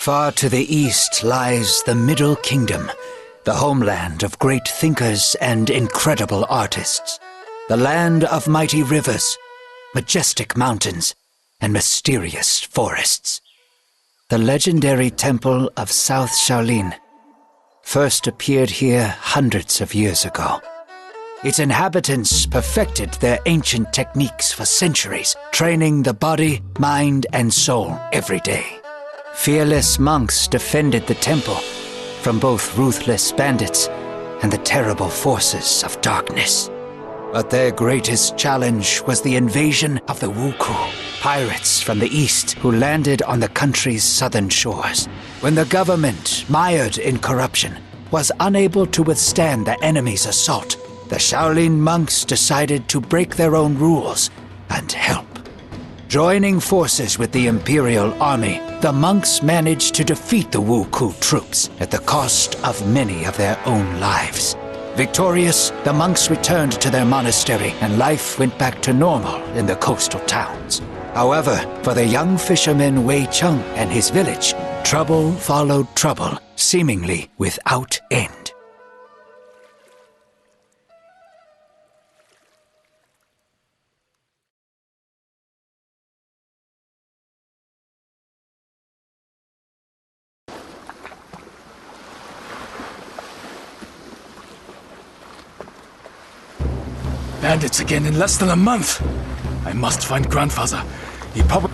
Far to the east lies the Middle Kingdom, the homeland of great thinkers and incredible artists. The land of mighty rivers, majestic mountains, and mysterious forests. The legendary temple of South Shaolin first appeared here hundreds of years ago. Its inhabitants perfected their ancient techniques for centuries, training the body, mind, and soul every day. Fearless monks defended the temple from both ruthless bandits and the terrible forces of darkness. But their greatest challenge was the invasion of the Wuku, pirates from the east who landed on the country's southern shores. When the government, mired in corruption, was unable to withstand the enemy's assault, the Shaolin monks decided to break their own rules and help. Joining forces with the Imperial Army, the monks managed to defeat the Wuku troops at the cost of many of their own lives. Victorious, the monks returned to their monastery and life went back to normal in the coastal towns. However, for the young fisherman Wei Cheng and his village, trouble followed trouble, seemingly without end. Bandits again in less than a month. I must find grandfather. He probably...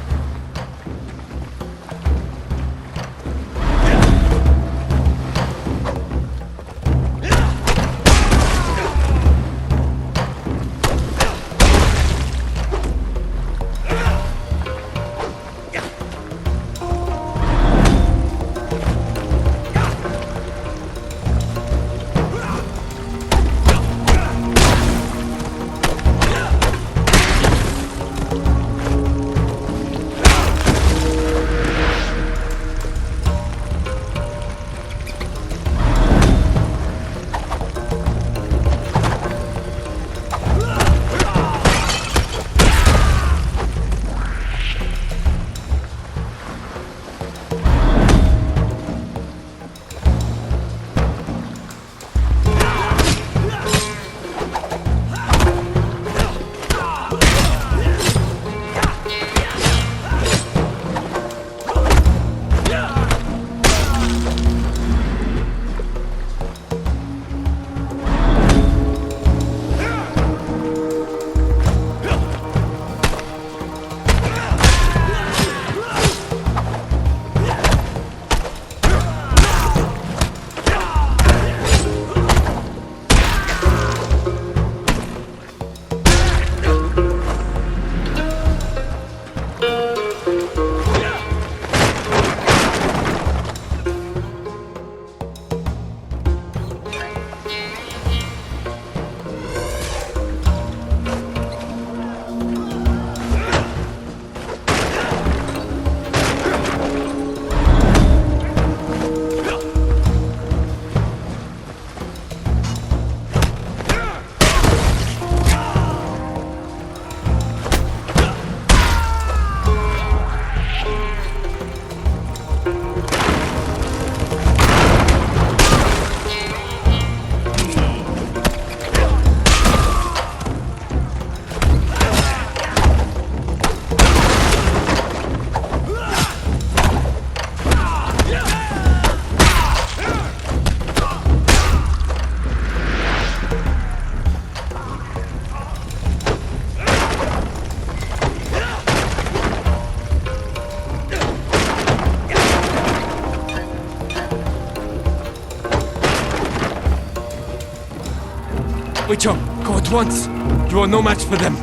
Wei Cheng, go at once. You are no match for them.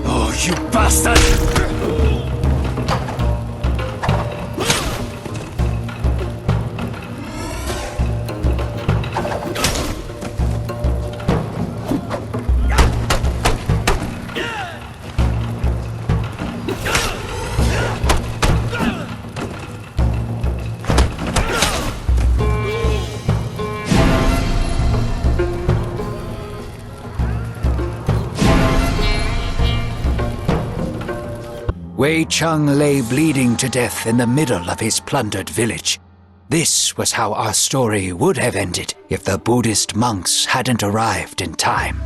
Oh, you bastard! Wei Cheng lay bleeding to death in the middle of his plundered village. This was how our story would have ended if the Buddhist monks hadn't arrived in time.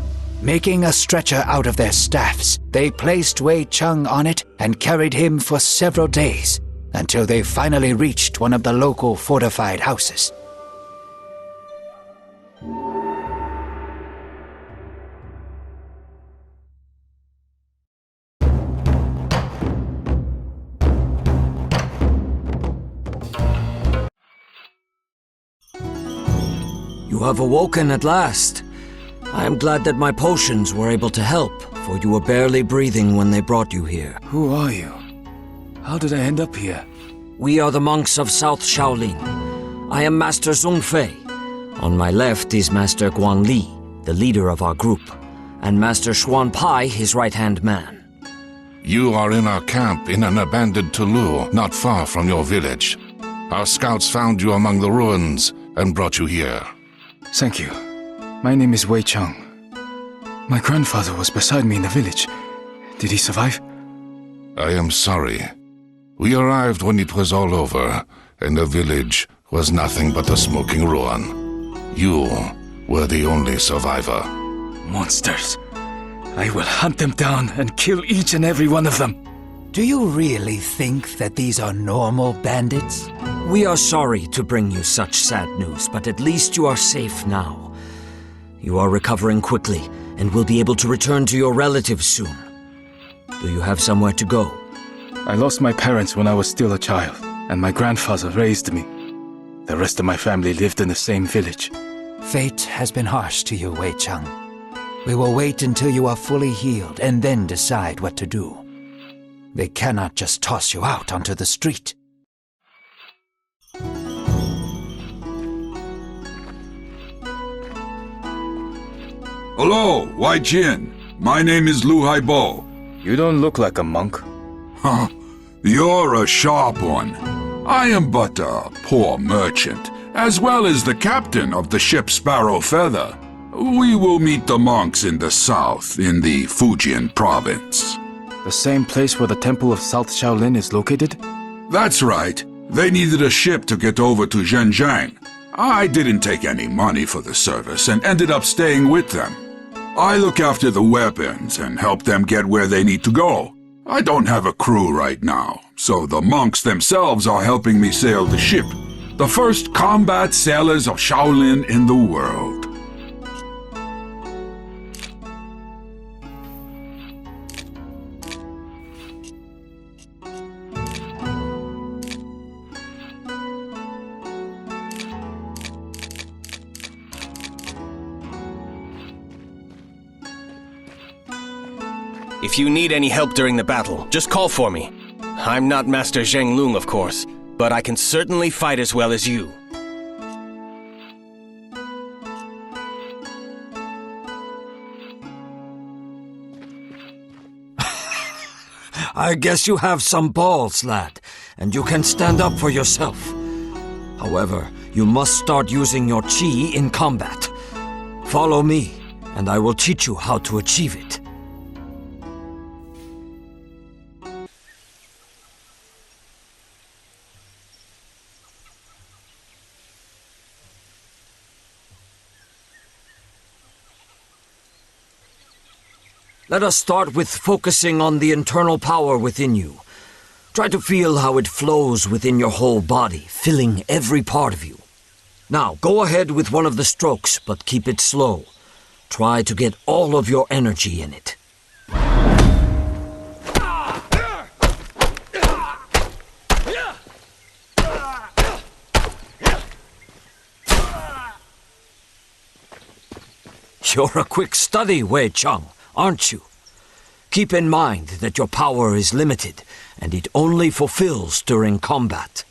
Making a stretcher out of their staffs, they placed Wei Cheng on it and carried him for several days, until they finally reached one of the local fortified houses. You have awoken at last. I am glad that my potions were able to help, for you were barely breathing when they brought you here. Who are you? How did I end up here? We are the monks of South Shaolin. I am Master Zhong Fei. On my left is Master Guan Li, the leader of our group, and Master Xuan Pai, his right-hand man. You are in our camp in an abandoned Tulu, not far from your village. Our scouts found you among the ruins and brought you here. Thank you. My name is Wei Cheng. My grandfather was beside me in the village. Did he survive? I am sorry. We arrived when it was all over, and the village was nothing but a smoking ruin. You were the only survivor. Monsters. I will hunt them down and kill each and every one of them. Do you really think that these are normal bandits? We are sorry to bring you such sad news, but at least you are safe now. You are recovering quickly and will be able to return to your relatives soon. Do you have somewhere to go? I lost my parents when I was still a child, and my grandfather raised me. The rest of my family lived in the same village. Fate has been harsh to you, Wei Cheng. We will wait until you are fully healed and then decide what to do. They cannot just toss you out onto the street. Hello, Wai Jin. My name is Lu Haibo. You don't look like a monk. Huh, you're a sharp one. I am but a poor merchant, as well as the captain of the ship Sparrow Feather. We will meet the monks in the south, in the Fujian province. The same place where the temple of South Shaolin is located? That's right. They needed a ship to get over to Zhenjiang. I didn't take any money for the service and ended up staying with them. I look after the weapons and help them get where they need to go. I don't have a crew right now, so the monks themselves are helping me sail the ship. The first combat sailors of Shaolin in the world. If you need any help during the battle, just call for me. I'm not Master Zheng Lung, of course, but I can certainly fight as well as you. I guess you have some balls, lad, and you can stand up for yourself. However, you must start using your chi in combat. Follow me, and I will teach you how to achieve it. Let us start with focusing on the internal power within you. Try to feel how it flows within your whole body, filling every part of you. Now, go ahead with one of the strokes, but keep it slow. Try to get all of your energy in it. You're a quick study, Wei Cheng, aren't you? Keep in mind that your power is limited, and it only fulfills during combat.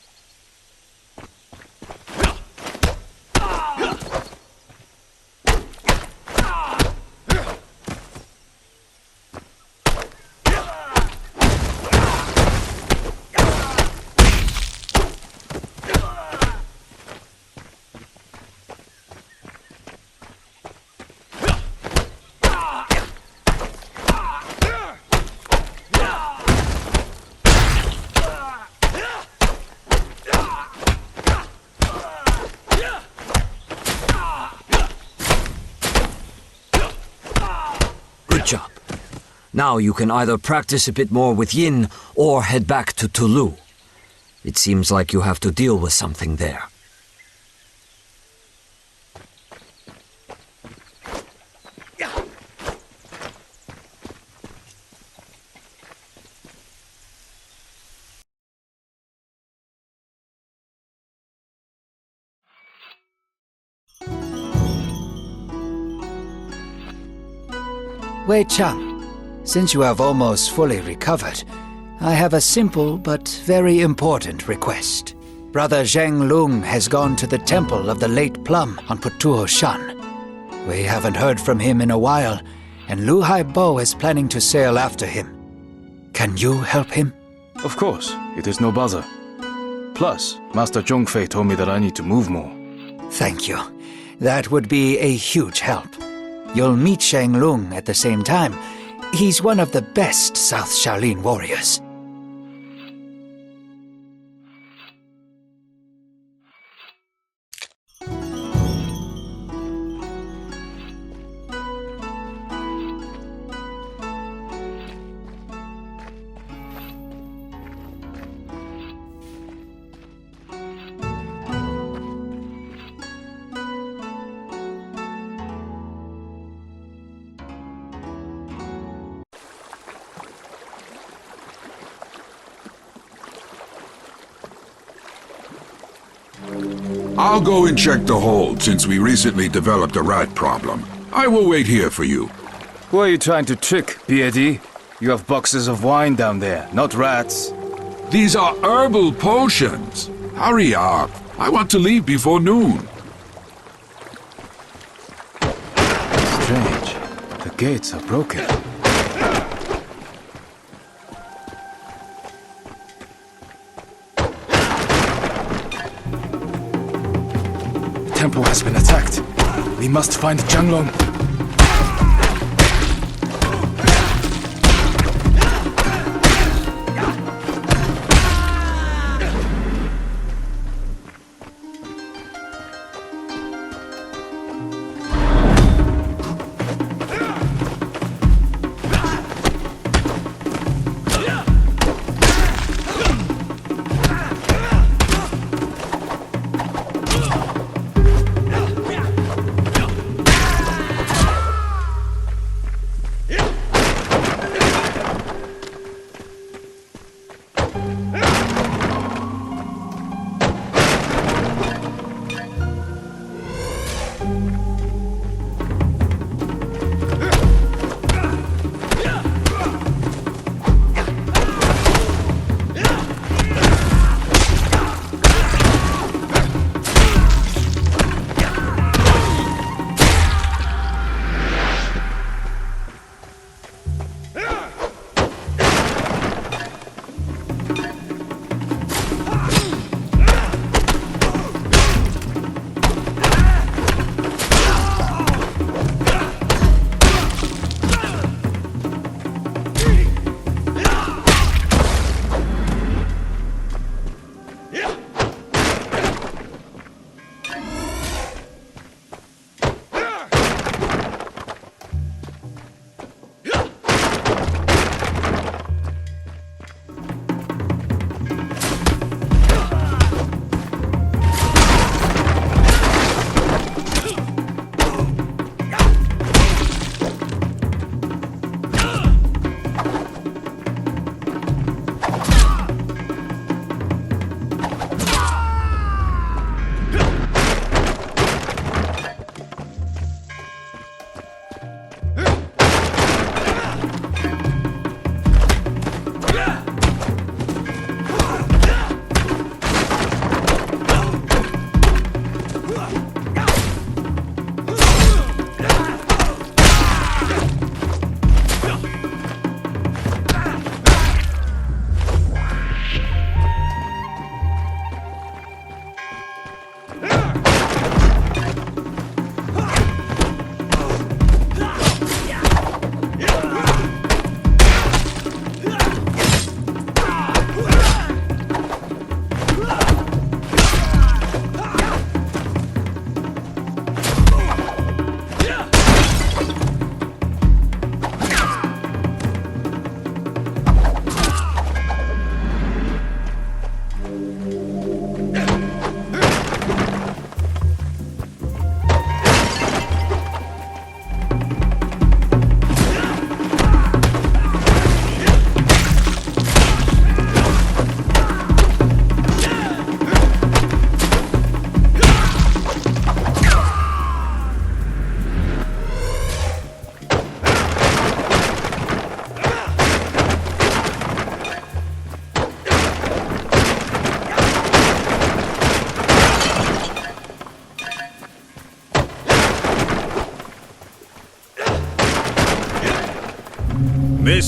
Now you can either practice a bit more with Yin or head back to Tulu. It seems like you have to deal with something there. Wei Chang, since you have almost fully recovered, I have a simple but very important request. Brother Zheng Lung has gone to the temple of the late Plum on Putuo Shan. We haven't heard from him in a while, and Lu Haibo is planning to sail after him. Can you help him? Of course, it is no bother. Plus, Master Zhongfei told me that I need to move more. Thank you. That would be a huge help. You'll meet Zheng Lung at the same time. He's one of the best South Shaolin warriors. I'll go and check the hold since we recently developed a rat problem. I will wait here for you. Who are you trying to trick, BAD? You have boxes of wine down there, not rats. These are herbal potions. Hurry up. I want to leave before noon. Strange. The gates are broken. The temple has been attacked. We must find Zhanglong.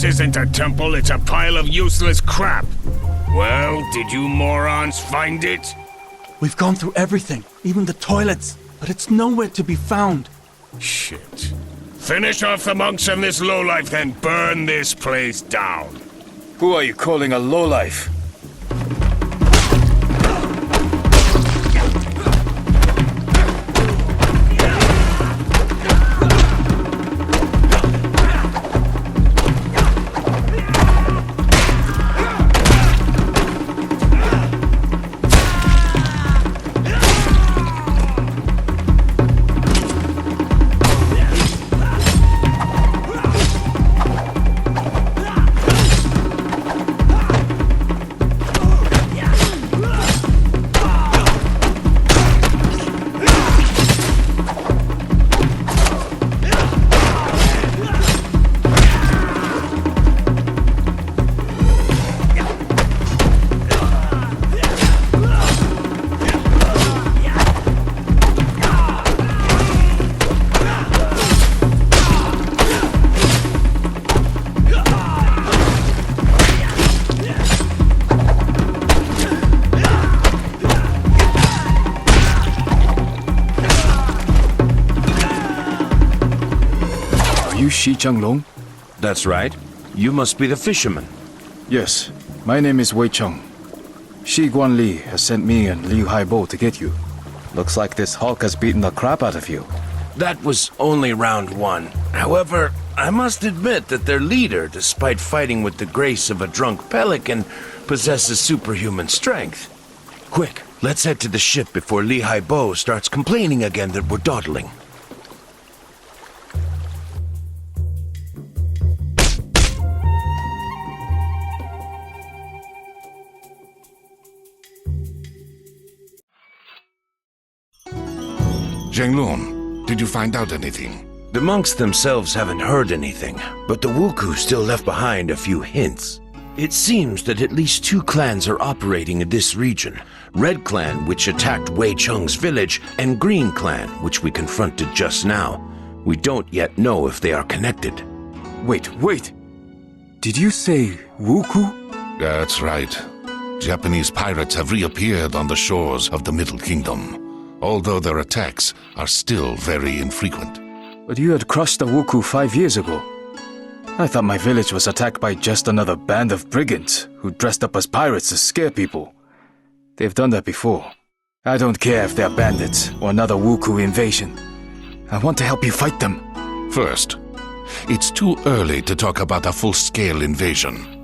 This isn't a temple, it's a pile of useless crap. Well, did you morons find it? We've gone through everything, even the toilets, but it's nowhere to be found. Shit. Finish off the monks and this lowlife, then burn this place down. Who are you calling a lowlife? Shi Changlong? That's right. You must be the fisherman. Yes, my name is Wei Cheng. Shi Guanli has sent me and Liu Haibo to get you. Looks like this Hulk has beaten the crap out of you. That was only round one. However, I must admit that their leader, despite fighting with the grace of a drunk pelican, possesses superhuman strength. Quick, let's head to the ship before Li Haibo starts complaining again that we're dawdling. Zhenglong, did you find out anything? The monks themselves haven't heard anything, but the Wuku still left behind a few hints. It seems that at least two clans are operating in this region. Red Clan, which attacked Wei Cheng's village, and Green Clan, which we confronted just now. We don't yet know if they are connected. Wait. Did you say Wuku? That's right. Japanese pirates have reappeared on the shores of the Middle Kingdom, although their attacks are still very infrequent. But you had crushed the Wuku 5 years ago. I thought my village was attacked by just another band of brigands who dressed up as pirates to scare people. They've done that before. I don't care if they're bandits or another Wuku invasion. I want to help you fight them. First, it's too early to talk about a full-scale invasion.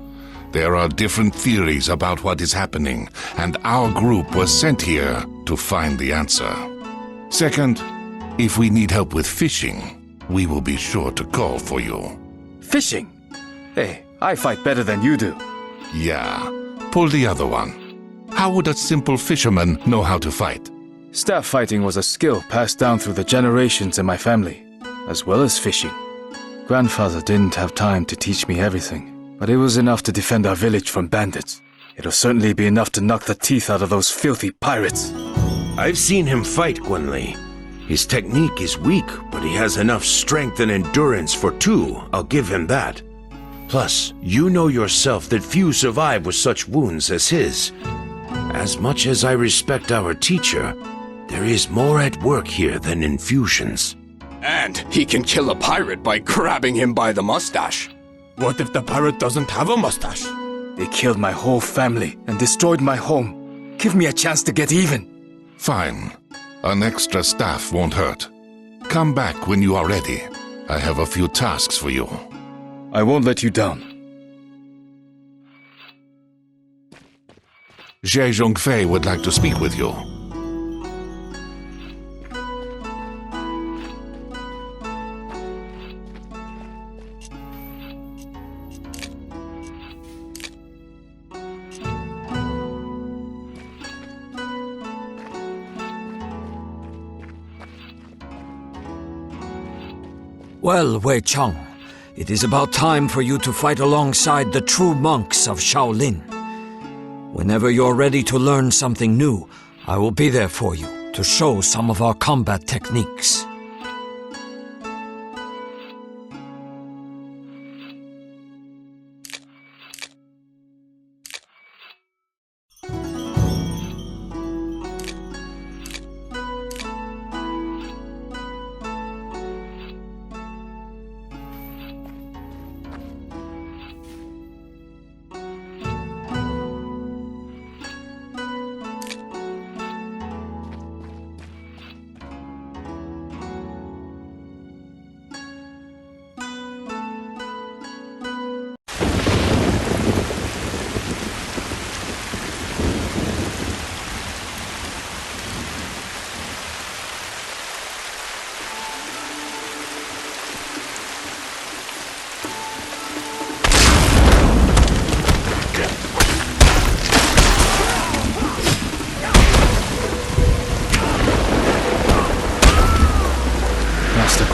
There are different theories about what is happening, and our group was sent here to find the answer. Second, if we need help with fishing, we will be sure to call for you. Fishing? Hey, I fight better than you do. Yeah, pull the other one. How would a simple fisherman know how to fight? Staff fighting was a skill passed down through the generations in my family, as well as fishing. Grandfather didn't have time to teach me everything, but it was enough to defend our village from bandits. It'll certainly be enough to knock the teeth out of those filthy pirates. I've seen him fight, Guanli. His technique is weak, but he has enough strength and endurance for two, I'll give him that. Plus, you know yourself that few survive with such wounds as his. As much as I respect our teacher, there is more at work here than infusions. And he can kill a pirate by grabbing him by the mustache. What if the pirate doesn't have a mustache? They killed my whole family and destroyed my home. Give me a chance to get even. Fine. An extra staff won't hurt. Come back when you are ready. I have a few tasks for you. I won't let you down. Zhe Zhongfei would like to speak with you. Well, Wei Cheng, it is about time for you to fight alongside the true monks of Shaolin. Whenever you're ready to learn something new, I will be there for you to show some of our combat techniques.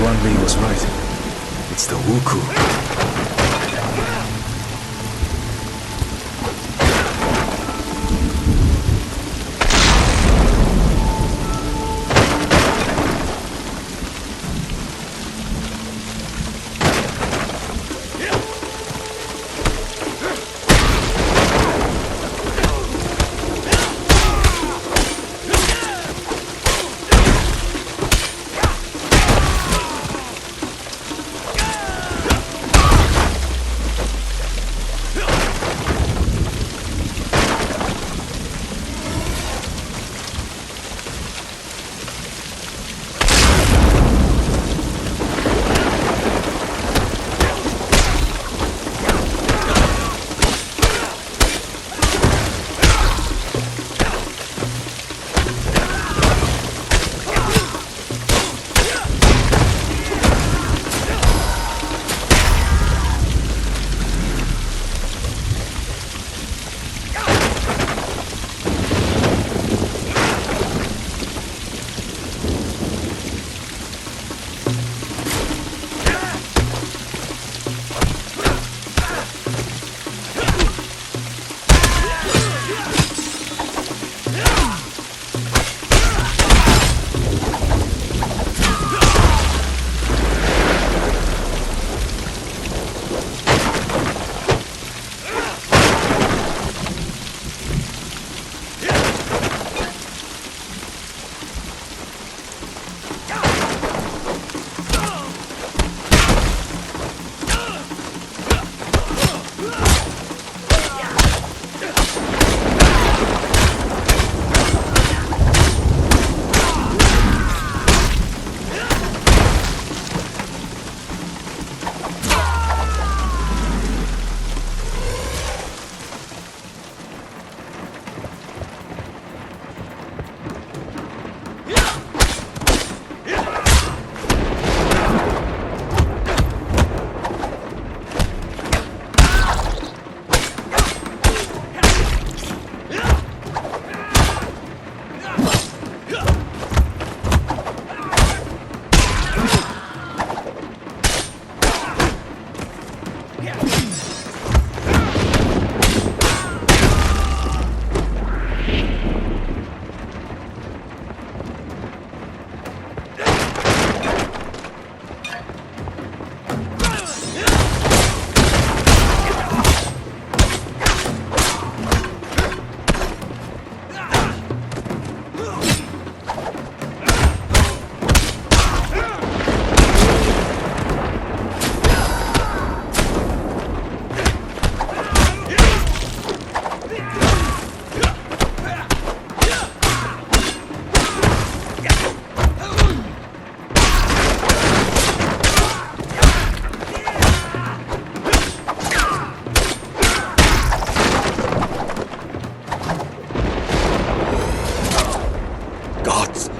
Guan Li was right. It's the Wuku.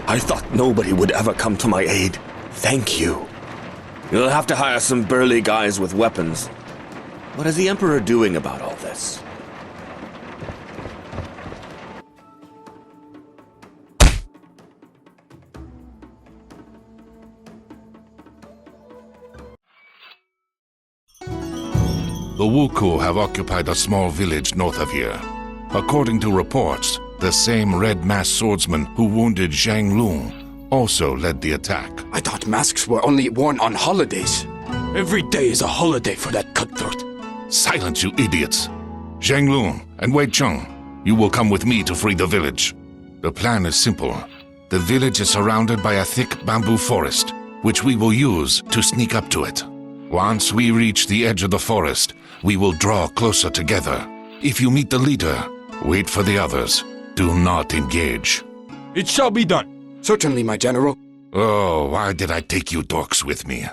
I thought nobody would ever come to my aid. Thank you. You'll have to hire some burly guys with weapons. What is the Emperor doing about all this? The Wuku have occupied a small village north of here. According to reports, the same red masked swordsman who wounded Zhang Lung also led the attack. I thought masks were only worn on holidays. Every day is a holiday for that cutthroat. Silence, you idiots! Zhang Lung and Wei Cheng, you will come with me to free the village. The plan is simple. The village is surrounded by a thick bamboo forest, which we will use to sneak up to it. Once we reach the edge of the forest, we will draw closer together. If you meet the leader, wait for the others. Do not engage. It shall be done. Certainly, my general. Oh, why did I take you dorks with me?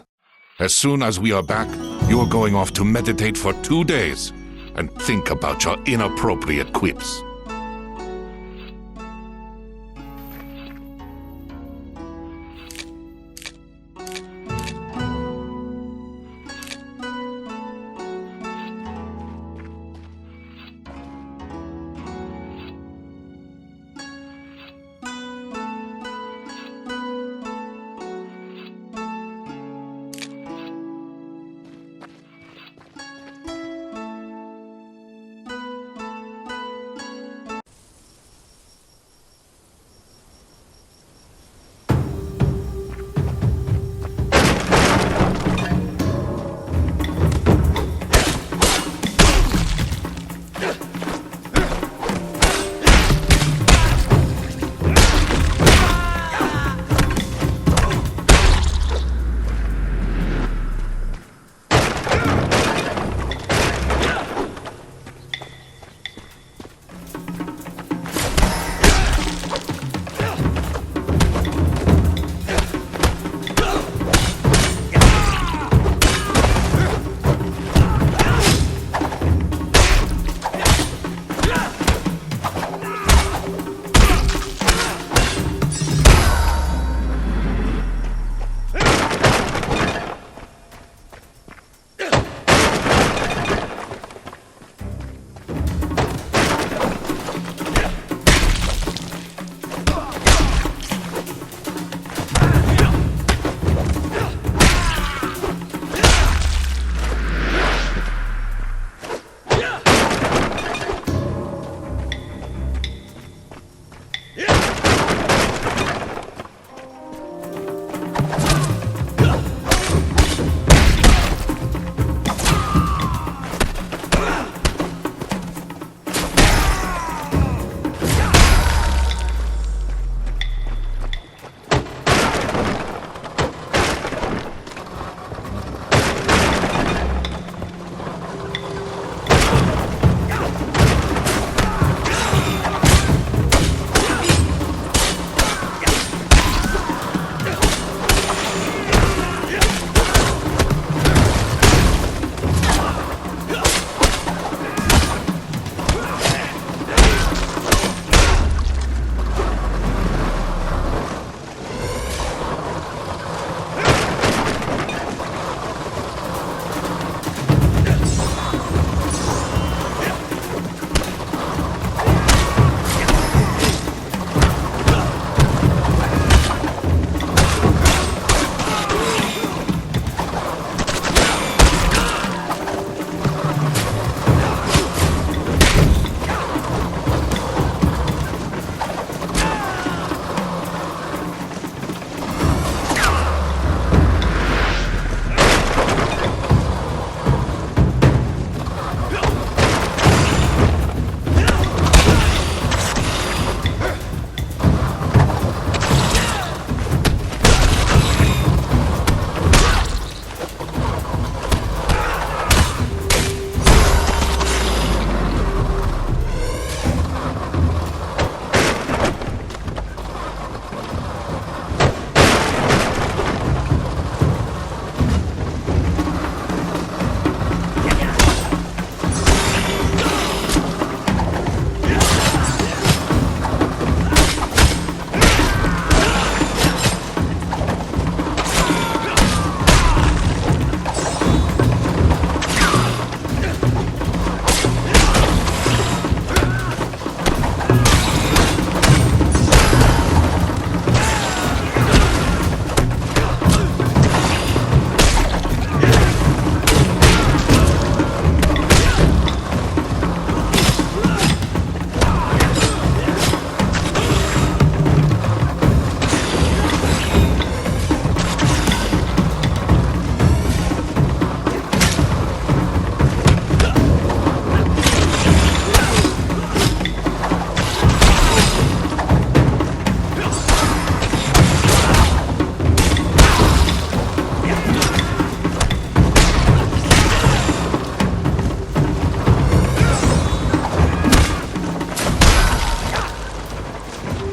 As soon as we are back, you're going off to meditate for 2 days and think about your inappropriate quips.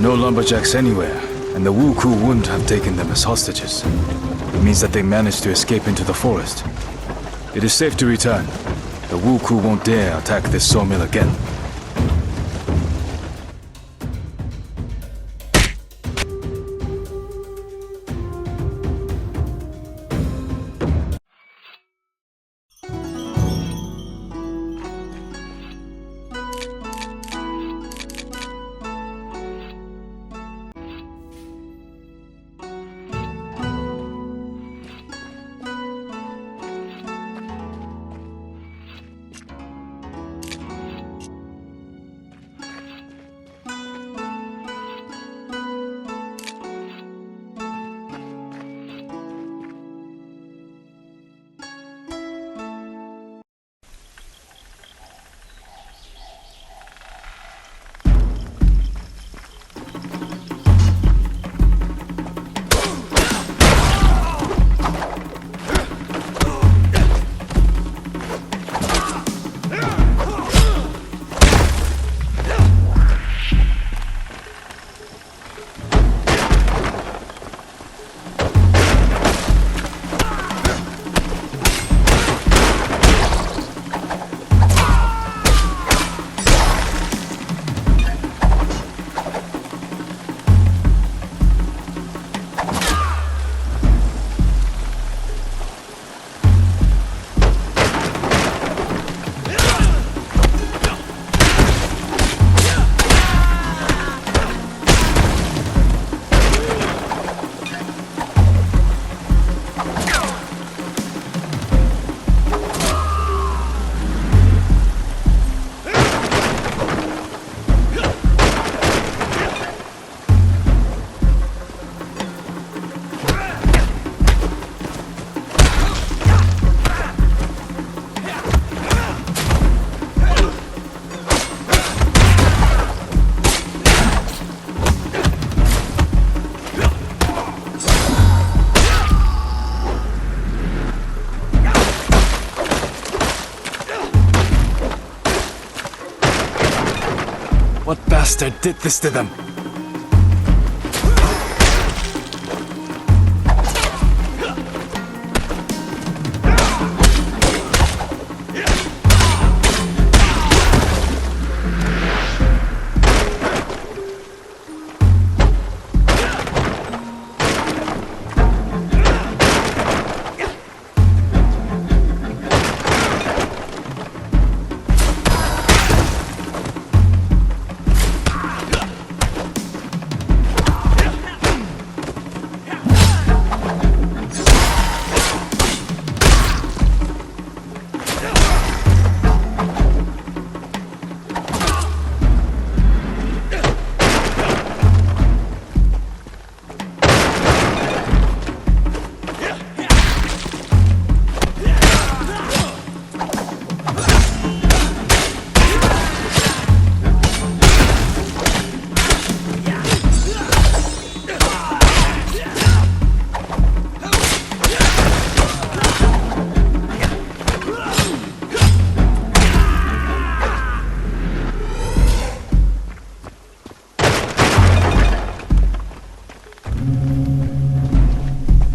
No lumberjacks anywhere, and the Wuku wouldn't have taken them as hostages. It means that they managed to escape into the forest. It is safe to return. The Wuku won't dare attack this sawmill again. What bastard did this to them?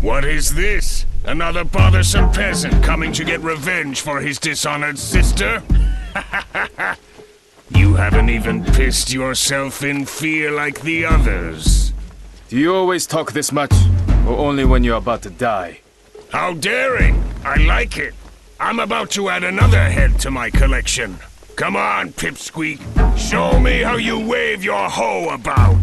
What is this? Another bothersome peasant coming to get revenge for his dishonored sister? You haven't even pissed yourself in fear like the others. Do you always talk this much? Or only when you're about to die? How daring! I like it. I'm about to add another head to my collection. Come on, Pipsqueak. Show me how you wave your hoe about.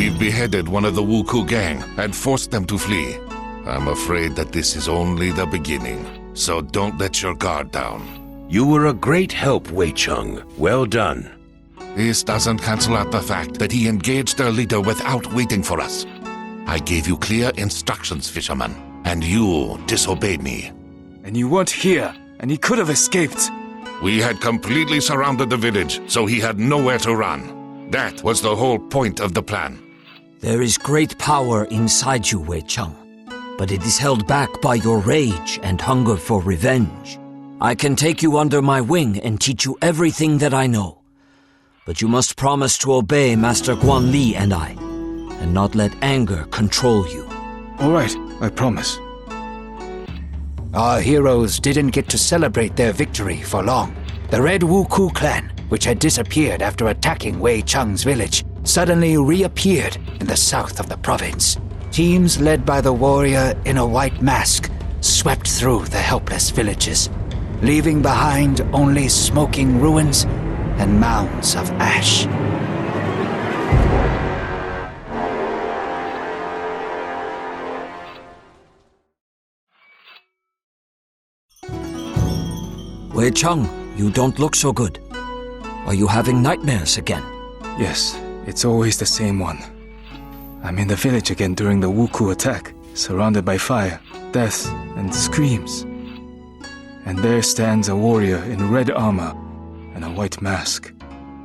We've beheaded one of the Wuku gang and forced them to flee. I'm afraid that this is only the beginning, so don't let your guard down. You were a great help, Wei Cheng. Well done. This doesn't cancel out the fact that he engaged their leader without waiting for us. I gave you clear instructions, fisherman, and you disobeyed me. And you weren't here, and he could have escaped. We had completely surrounded the village, so he had nowhere to run. That was the whole point of the plan. There is great power inside you, Wei Cheng, but it is held back by your rage and hunger for revenge. I can take you under my wing and teach you everything that I know. But you must promise to obey Master Guan Li and I, and not let anger control you. All right, I promise. Our heroes didn't get to celebrate their victory for long. The Red Wuku clan, which had disappeared after attacking Wei Cheng's village, suddenly reappeared in the south of the province. Teams led by the warrior in a white mask swept through the helpless villages, leaving behind only smoking ruins and mounds of ash. Wei Cheng, you don't look so good. Are you having nightmares again? Yes, it's always the same one. I'm in the village again during the Wuku attack, surrounded by fire, death, and screams. And there stands a warrior in red armor and a white mask.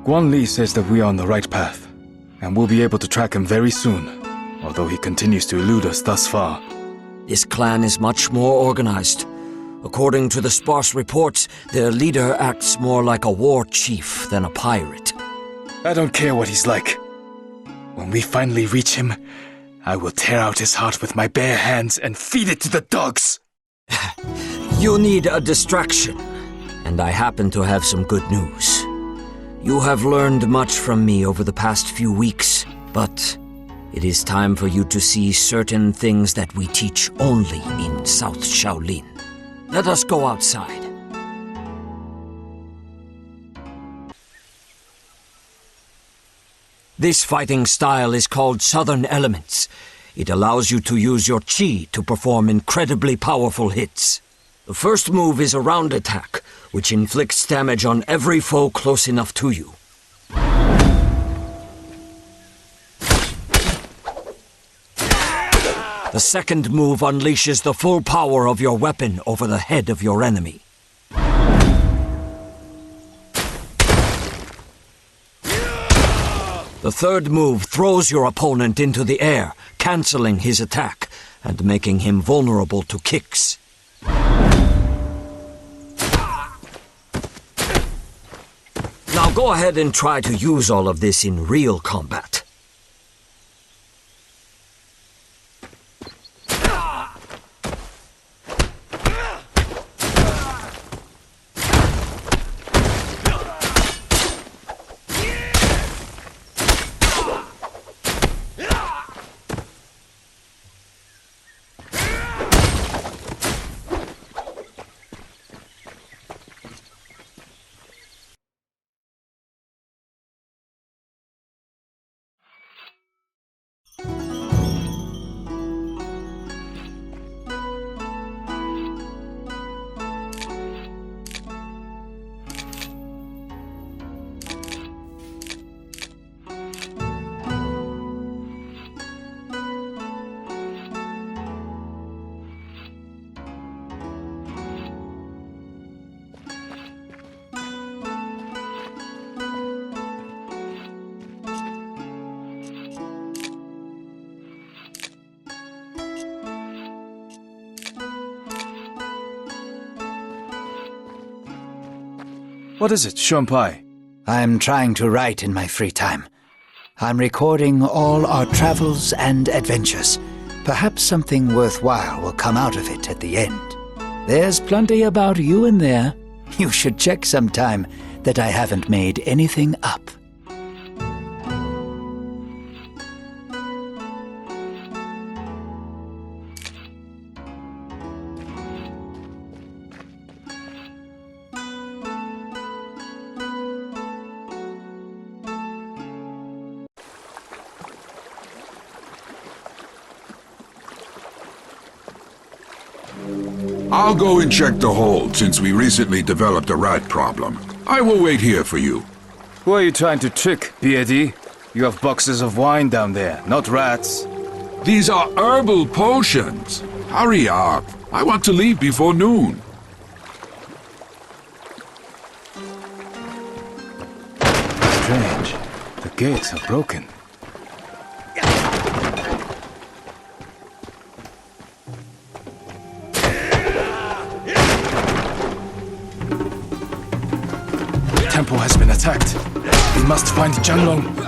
Guan Li says that we are on the right path, and we'll be able to track him very soon, although he continues to elude us thus far. This clan is much more organized. According to the sparse reports, their leader acts more like a war chief than a pirate. I don't care what he's like. When we finally reach him, I will tear out his heart with my bare hands and feed it to the dogs. You need a distraction, and I happen to have some good news. You have learned much from me over the past few weeks, but it is time for you to see certain things that we teach only in South Shaolin. Let us go outside. This fighting style is called Southern Elements. It allows you to use your chi to perform incredibly powerful hits. The first move is a round attack, which inflicts damage on every foe close enough to you. The second move unleashes the full power of your weapon over the head of your enemy. The third move throws your opponent into the air, cancelling his attack and making him vulnerable to kicks. Now go ahead and try to use all of this in real combat. What is it, Shunpai? I'm trying to write in my free time. I'm recording all our travels and adventures. Perhaps something worthwhile will come out of it at the end. There's plenty about you in there. You should check sometime that I haven't made anything up. I'll go and check the hold since we recently developed a rat problem. I will wait here for you. Who are you trying to trick, Beardy? You have boxes of wine down there, not rats. These are herbal potions. Hurry up. I want to leave before noon. Strange. The gates are broken. The temple has been attacked. We must find Zhanglong.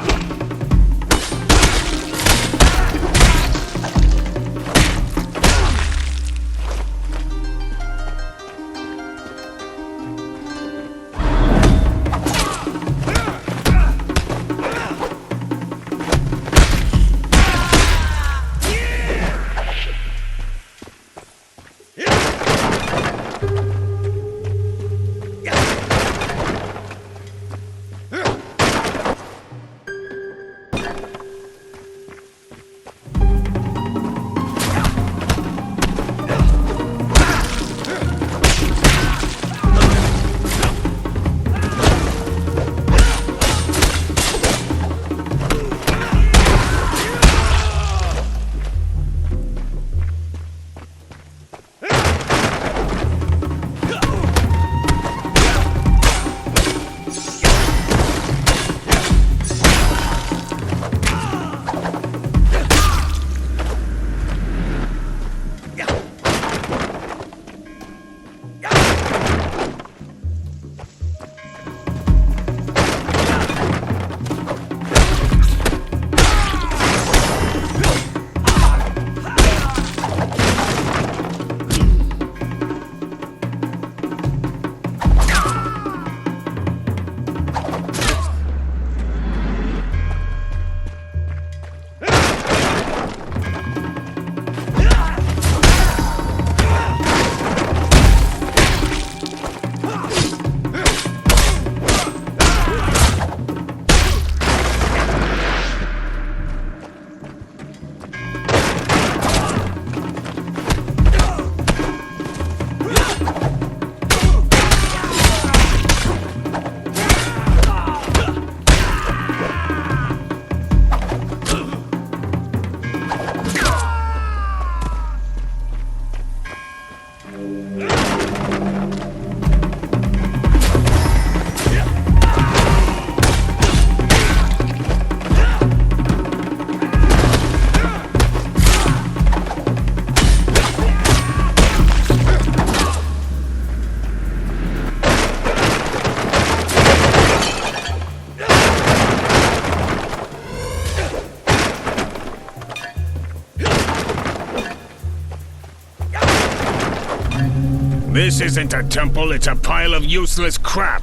This isn't a temple, it's a pile of useless crap.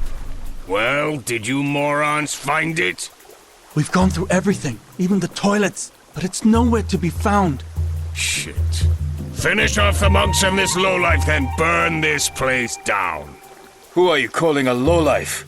Well, did you morons find it? We've gone through everything, even the toilets, but it's nowhere to be found. Shit. Finish off the monks and this lowlife, then burn this place down. Who are you calling a lowlife?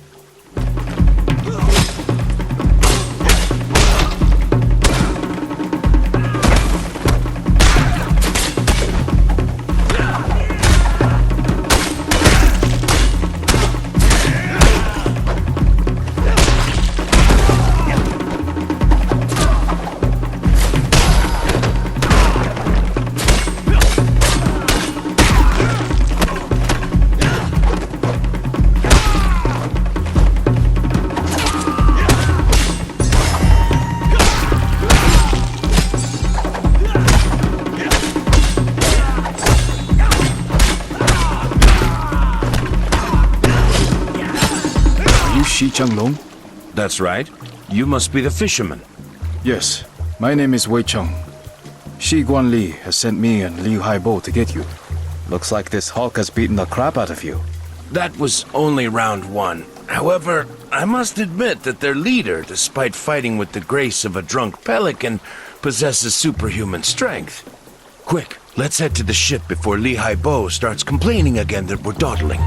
Zhanglong? That's right. You must be the fisherman. Yes, my name is Wei Cheng. Shi Guanli has sent me and Liu Haibo to get you. Looks like this Hulk has beaten the crap out of you. That was only round one. However, I must admit that their leader, despite fighting with the grace of a drunk pelican, possesses superhuman strength. Quick, let's head to the ship before Li Haibo starts complaining again that we're dawdling.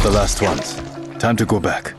got the last ones. Time to go back.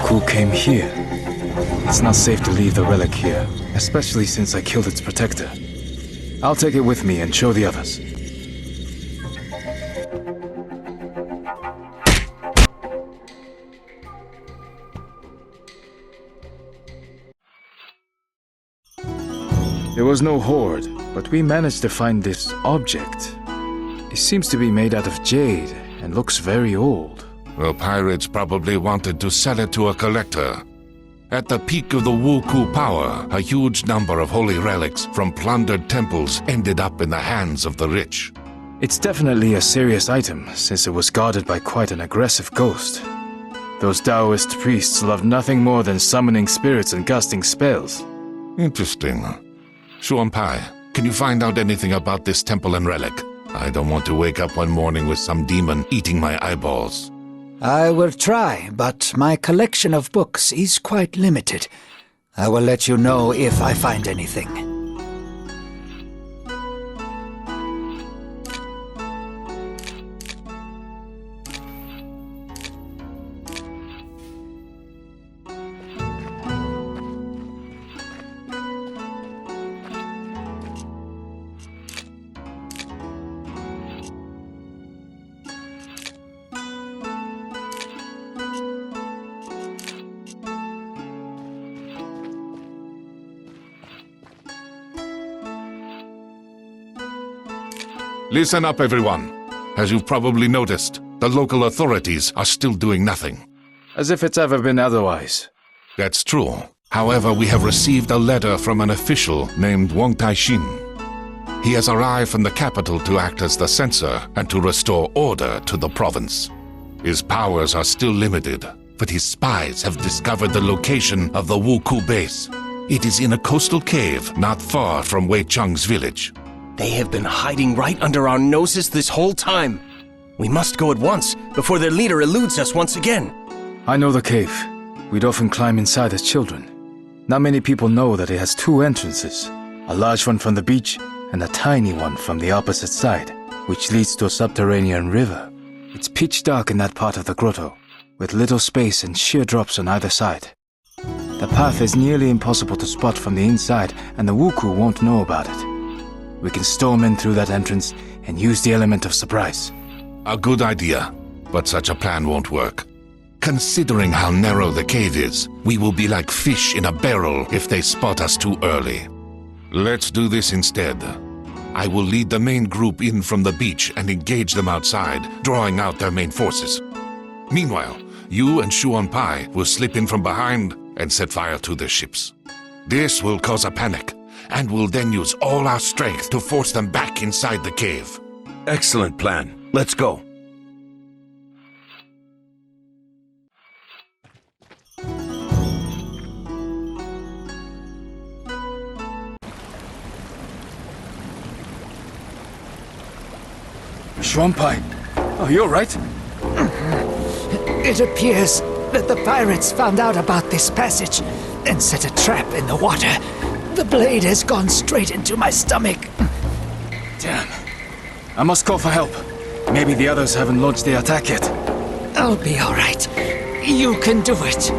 Who came here? It's not safe to leave the relic here, especially since I killed its protector. I'll take it with me and show the others. There was no hoard, but we managed to find this object. It seems to be made out of jade and looks very old. The pirates probably wanted to sell it to a collector. At the peak of the Wuku power, a huge number of holy relics from plundered temples ended up in the hands of the rich. It's definitely a serious item, since it was guarded by quite an aggressive ghost. Those Taoist priests love nothing more than summoning spirits and casting spells. Interesting. Shuanpai, can you find out anything about this temple and relic? I don't want to wake up one morning with some demon eating my eyeballs. I will try, but my collection of books is quite limited. I will let you know if I find anything. Listen up, everyone. As you've probably noticed, the local authorities are still doing nothing. As if it's ever been otherwise. That's true. However, we have received a letter from an official named Wang Taixin. He has arrived from the capital to act as the censor and to restore order to the province. His powers are still limited, but his spies have discovered the location of the Wuku base. It is in a coastal cave not far from Wei Cheng's village. They have been hiding right under our noses this whole time. We must go at once, before their leader eludes us once again. I know the cave. We'd often climb inside as children. Not many people know that it has two entrances. A large one from the beach, and a tiny one from the opposite side, which leads to a subterranean river. It's pitch dark in that part of the grotto, with little space and sheer drops on either side. The path is nearly impossible to spot from the inside, and the Wuku won't know about it. We can storm in through that entrance and use the element of surprise. A good idea, but such a plan won't work. Considering how narrow the cave is, we will be like fish in a barrel if they spot us too early. Let's do this instead. I will lead the main group in from the beach and engage them outside, drawing out their main forces. Meanwhile, you and Shuanpai will slip in from behind and set fire to their ships. This will cause a panic, and we'll then use all our strength to force them back inside the cave. Excellent plan. Let's go. Shuanpai, are you alright? It appears that the pirates found out about this passage and set a trap in the water. The blade has gone straight into my stomach. Damn. I must call for help. Maybe the others haven't launched the attack yet. I'll be all right. You can do it.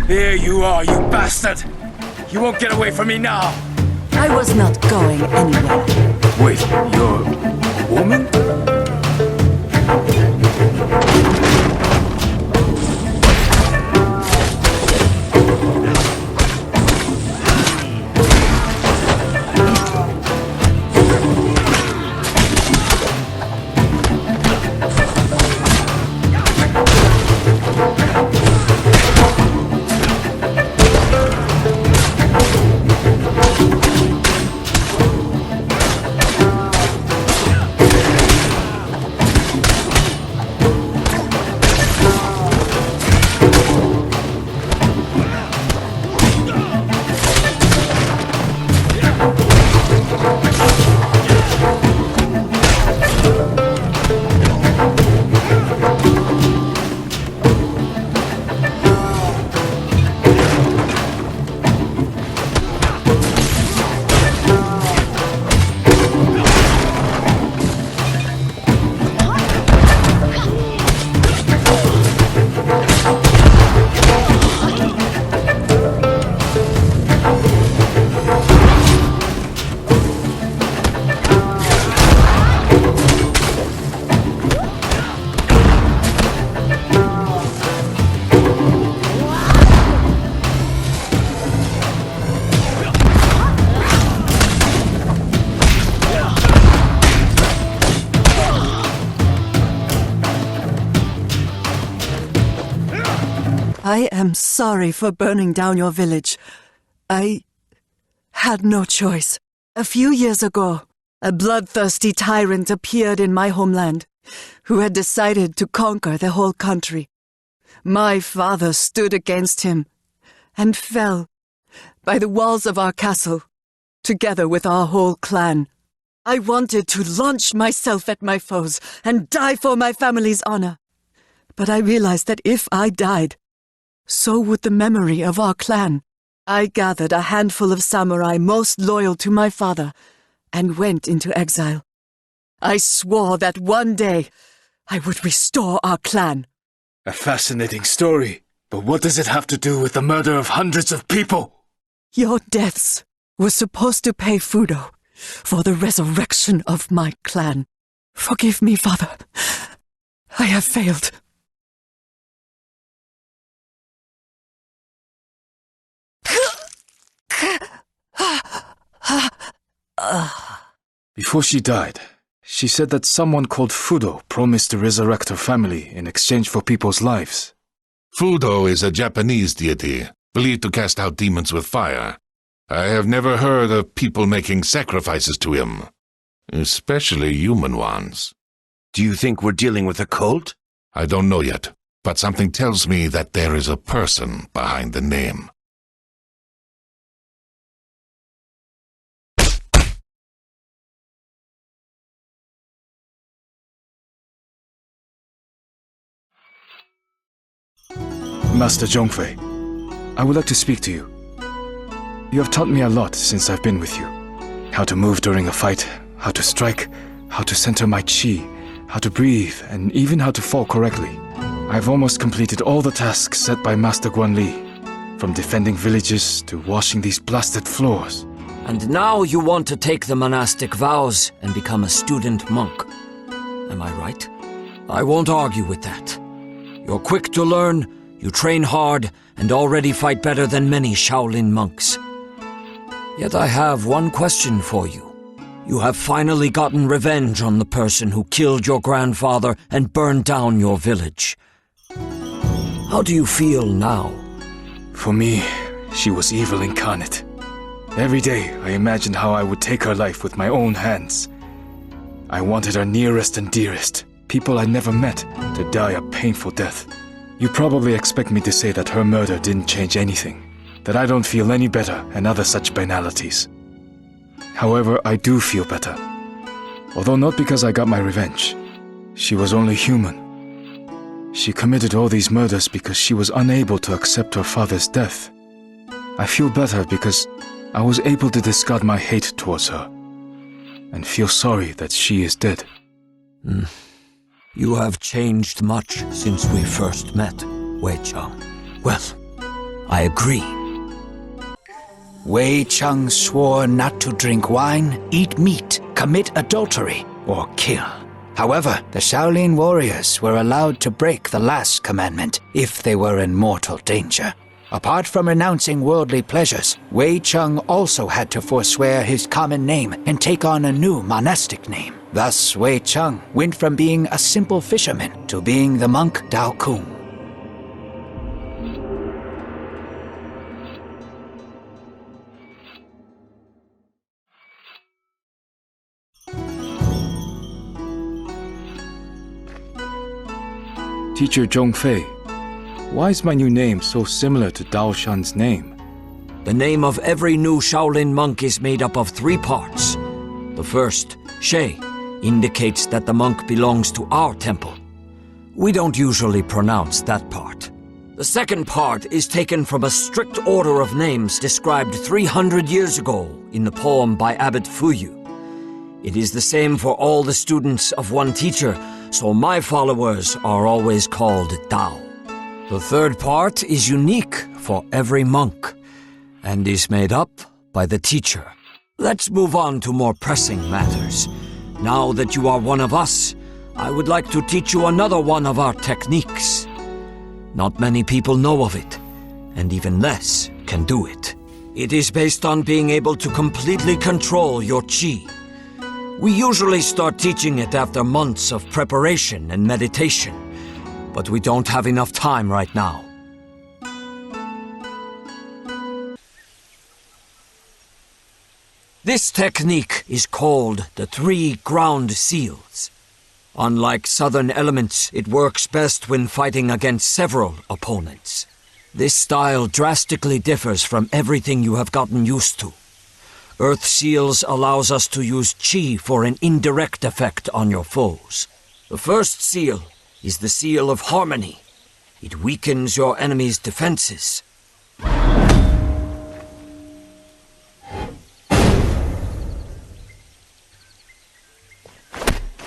Here you are, you bastard! You won't get away from me now! I was not going anywhere. Wait, you're a woman? I am sorry for burning down your village. I had no choice. A few years ago, a bloodthirsty tyrant appeared in my homeland, who had decided to conquer the whole country. My father stood against him and fell by the walls of our castle, together with our whole clan. I wanted to launch myself at my foes and die for my family's honor. But I realized that if I died, so would the memory of our clan. I gathered a handful of samurai most loyal to my father and went into exile. I swore that one day I would restore our clan. A fascinating story, but what does it have to do with the murder of hundreds of people? Your deaths were supposed to pay Fudo for the resurrection of my clan. Forgive me, Father. I have failed. Before she died, she said that someone called Fudo promised to resurrect her family in exchange for people's lives. Fudo is a Japanese deity, believed to cast out demons with fire. I have never heard of people making sacrifices to him, especially human ones. Do you think we're dealing with a cult? I don't know yet, but something tells me that there is a person behind the name. Master Zhongfei, I would like to speak to you. You have taught me a lot since I've been with you. How to move during a fight, how to strike, how to center my chi, how to breathe, and even how to fall correctly. I've almost completed all the tasks set by Master Guanli, from defending villages to washing these blasted floors. And now you want to take the monastic vows and become a student monk. Am I right? I won't argue with that. You're quick to learn, you train hard, and already fight better than many Shaolin monks. Yet I have one question for you. You have finally gotten revenge on the person who killed your grandfather and burned down your village. How do you feel now? For me, she was evil incarnate. Every day, I imagined how I would take her life with my own hands. I wanted her nearest and dearest, people I never met, to die a painful death. You probably expect me to say that her murder didn't change anything, that I don't feel any better and other such banalities. However, I do feel better. Although not because I got my revenge. She was only human. She committed all these murders because she was unable to accept her father's death. I feel better because I was able to discard my hate towards her and feel sorry that she is dead. You have changed much since we first met, Wei Chang. Well, I agree. Wei Chang swore not to drink wine, eat meat, commit adultery, or kill. However, the Shaolin warriors were allowed to break the last commandment if they were in mortal danger. Apart from renouncing worldly pleasures, Wei Chang also had to forswear his common name and take on a new monastic name. Thus, Wei Chang went from being a simple fisherman to being the monk Dao Kung. Teacher Zhongfei, why is my new name so similar to Dao Shan's name? The name of every new Shaolin monk is made up of 3 parts. The first, She, indicates that the monk belongs to our temple. We don't usually pronounce that part. The second part is taken from a strict order of names described 300 years ago in the poem by Abbot Fuyu. It is the same for all the students of one teacher, so my followers are always called Dao. The third part is unique for every monk, and is made up by the teacher. Let's move on to more pressing matters. Now that you are one of us, I would like to teach you another one of our techniques. Not many people know of it, and even less can do it. It is based on being able to completely control your chi. We usually start teaching it after months of preparation and meditation, but we don't have enough time right now. This technique is called the 3 ground seals. Unlike southern elements, it works best when fighting against several opponents. This style drastically differs from everything you have gotten used to. Earth Seals allows us to use chi for an indirect effect on your foes. The first seal is the Seal of Harmony. It weakens your enemy's defenses.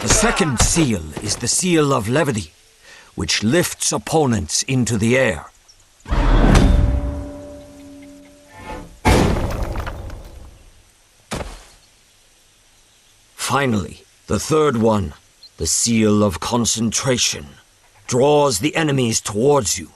The second seal is the Seal of Levity, which lifts opponents into the air. Finally, the third one, the Seal of Concentration, draws the enemies towards you.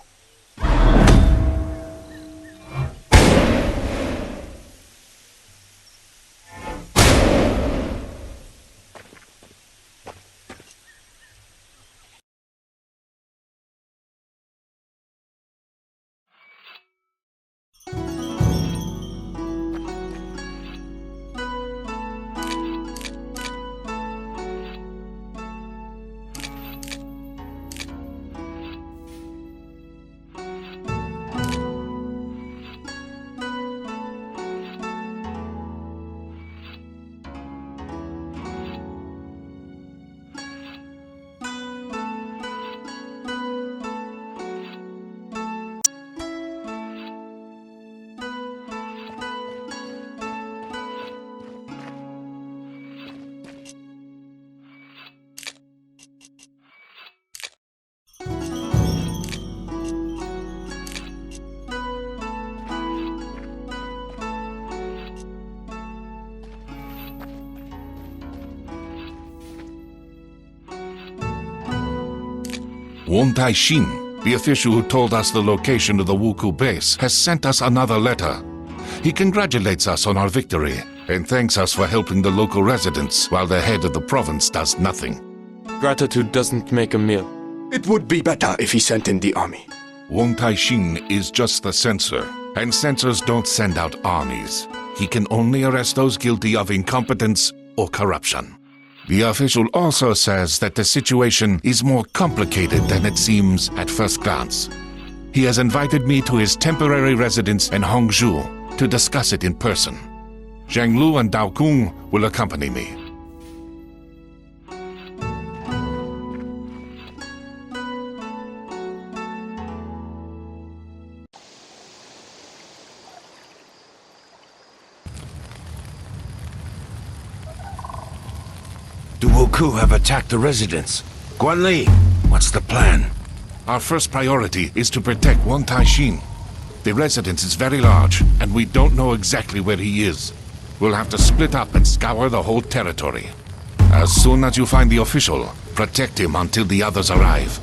Won Tai-shin, the official who told us the location of the Wuku base, has sent us another letter. He congratulates us on our victory and thanks us for helping the local residents while the head of the province does nothing. Gratitude doesn't make a meal. It would be better if he sent in the army. Won Tai-shin is just the censor, and censors don't send out armies. He can only arrest those guilty of incompetence or corruption. The official also says that the situation is more complicated than it seems at first glance. He has invited me to his temporary residence in Hongzhou to discuss it in person. Zhang Lu and Dao Kung will accompany me. The Wuku have attacked the residence. Guanli, what's the plan? Our first priority is to protect Won Tai-shin. The residence is very large, and we don't know exactly where he is. We'll have to split up and scour the whole territory. As soon as you find the official, protect him until the others arrive.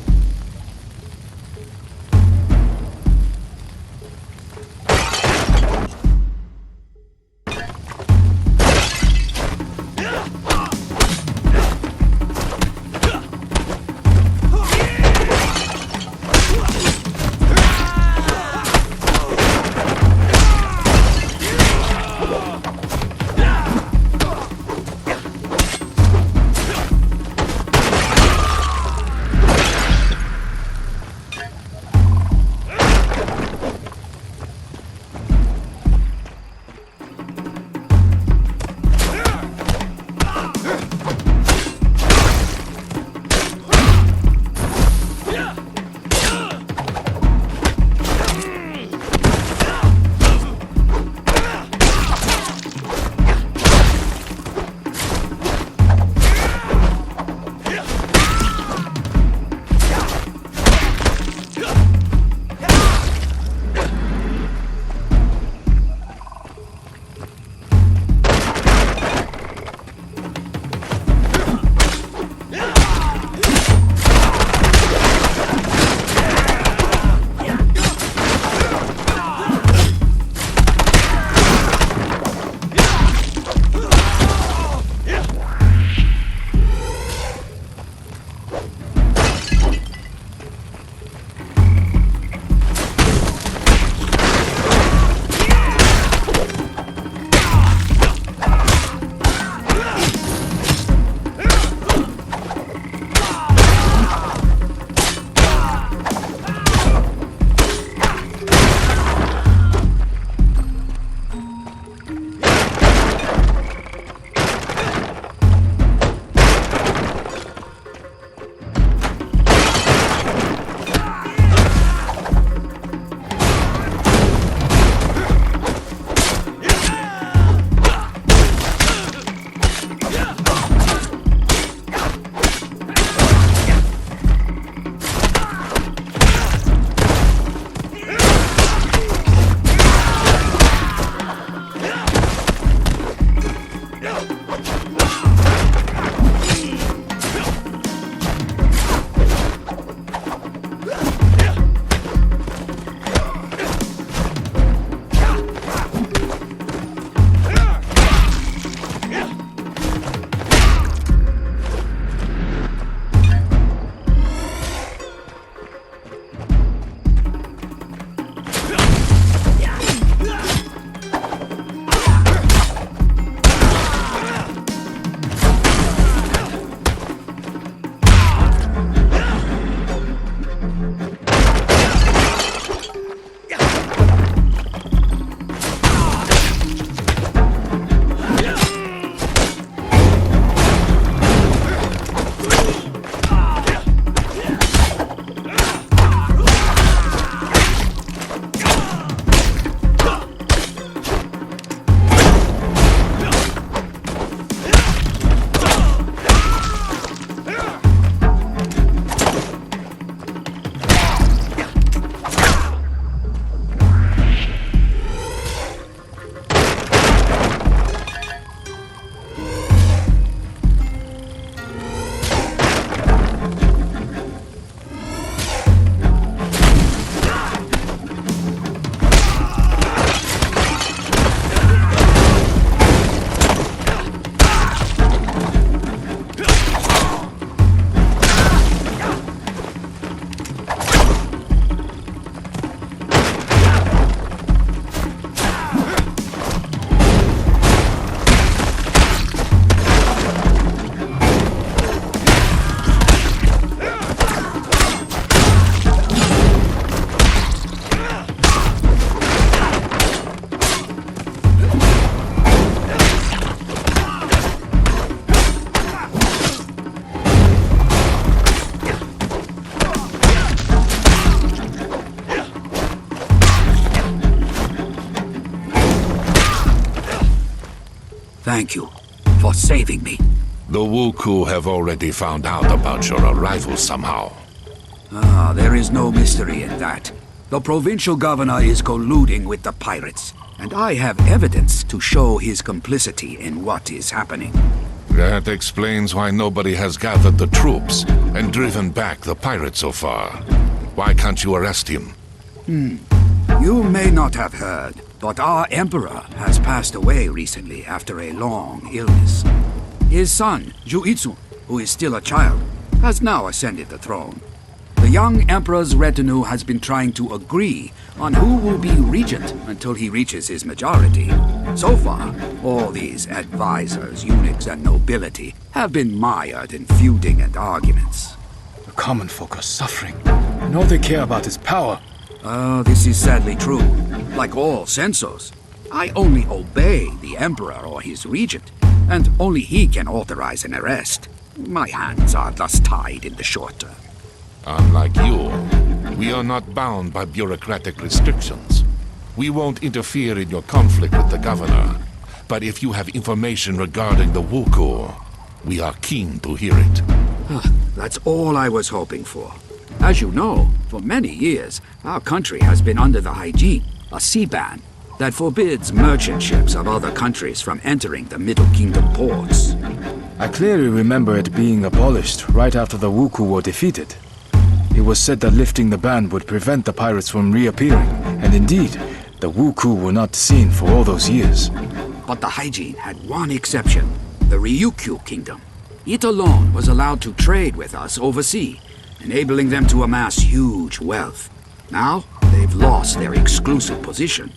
Thank you for saving me. The Wuku have already found out about your arrival somehow. Ah, there is no mystery in that. The provincial governor is colluding with the pirates, and I have evidence to show his complicity in what is happening. That explains why nobody has gathered the troops and driven back the pirates so far. Why can't you arrest him? You may not have heard, but our emperor has passed away recently after a long illness. His son, Juitsu, who is still a child, has now ascended the throne. The young emperor's retinue has been trying to agree on who will be regent until he reaches his majority. So far, all these advisors, eunuchs, and nobility have been mired in feuding and arguments. The common folk are suffering, and all they care about is power. This is sadly true. Like all censos, I only obey the emperor or his regent, and only he can authorize an arrest. My hands are thus tied in the short term. Unlike you, we are not bound by bureaucratic restrictions. We won't interfere in your conflict with the governor. But if you have information regarding the Wuku, we are keen to hear it. That's all I was hoping for. As you know, for many years, our country has been under the hygiene, a sea ban, that forbids merchant ships of other countries from entering the Middle Kingdom ports. I clearly remember it being abolished right after the Wuku were defeated. It was said that lifting the ban would prevent the pirates from reappearing, and indeed, the Wuku were not seen for all those years. But the hygiene had one exception, the Ryukyu Kingdom. It alone was allowed to trade with us overseas, enabling them to amass huge wealth. Now, they've lost their exclusive position.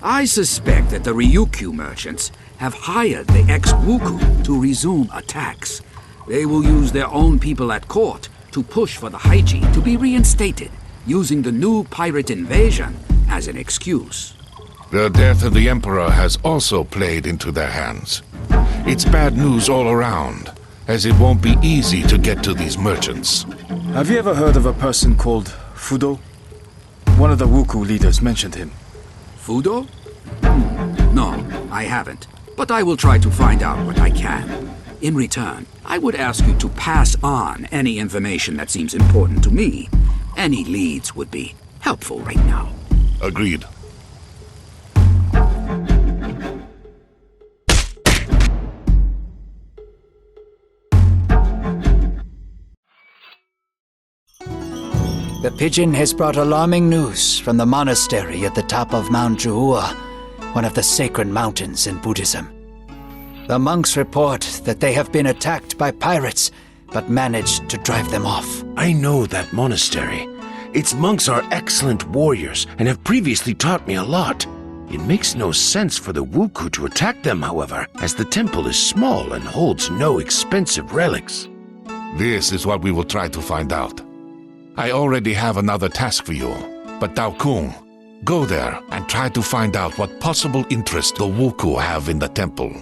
I suspect that the Ryukyu merchants have hired the ex-Wuku to resume attacks. They will use their own people at court to push for the hygiene to be reinstated, using the new pirate invasion as an excuse. The death of the Emperor has also played into their hands. It's bad news all around, as it won't be easy to get to these merchants. Have you ever heard of a person called Fudo? One of the Wuku leaders mentioned him. Fudo? No, I haven't. But I will try to find out what I can. In return, I would ask you to pass on any information that seems important to me. Any leads would be helpful right now. Agreed. The pigeon has brought alarming news from the monastery at the top of Mount Juhua, one of the sacred mountains in Buddhism. The monks report that they have been attacked by pirates, but managed to drive them off. I know that monastery. Its monks are excellent warriors and have previously taught me a lot. It makes no sense for the Wuku to attack them, however, as the temple is small and holds no expensive relics. This is what we will try to find out. I already have another task for you, but Dao Kung, go there and try to find out what possible interest the Wuku have in the temple.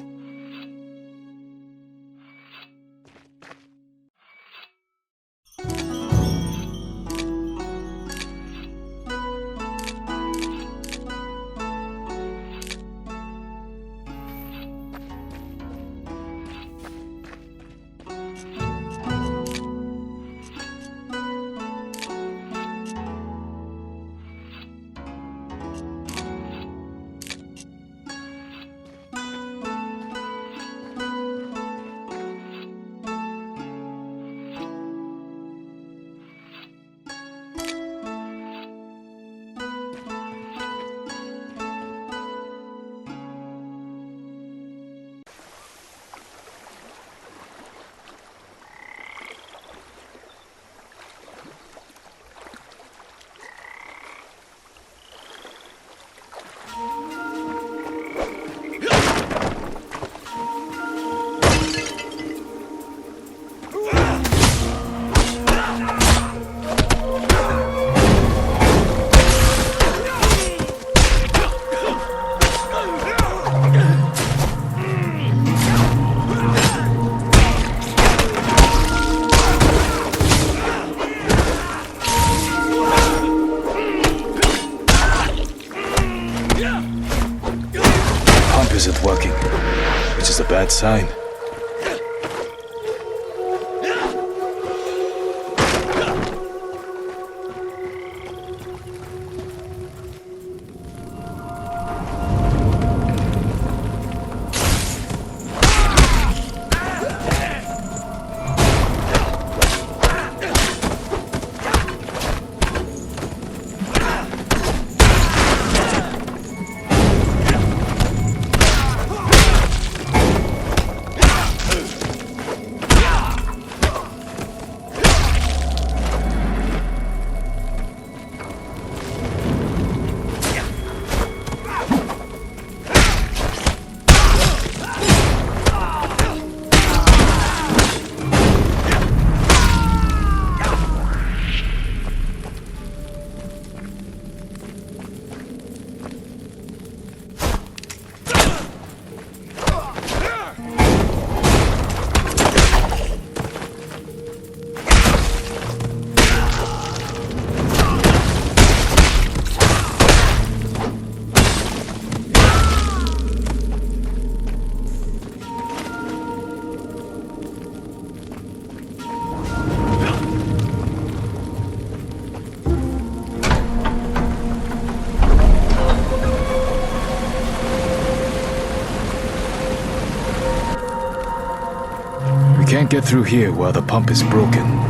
which is a bad sign. Can't get through here while the pump is broken.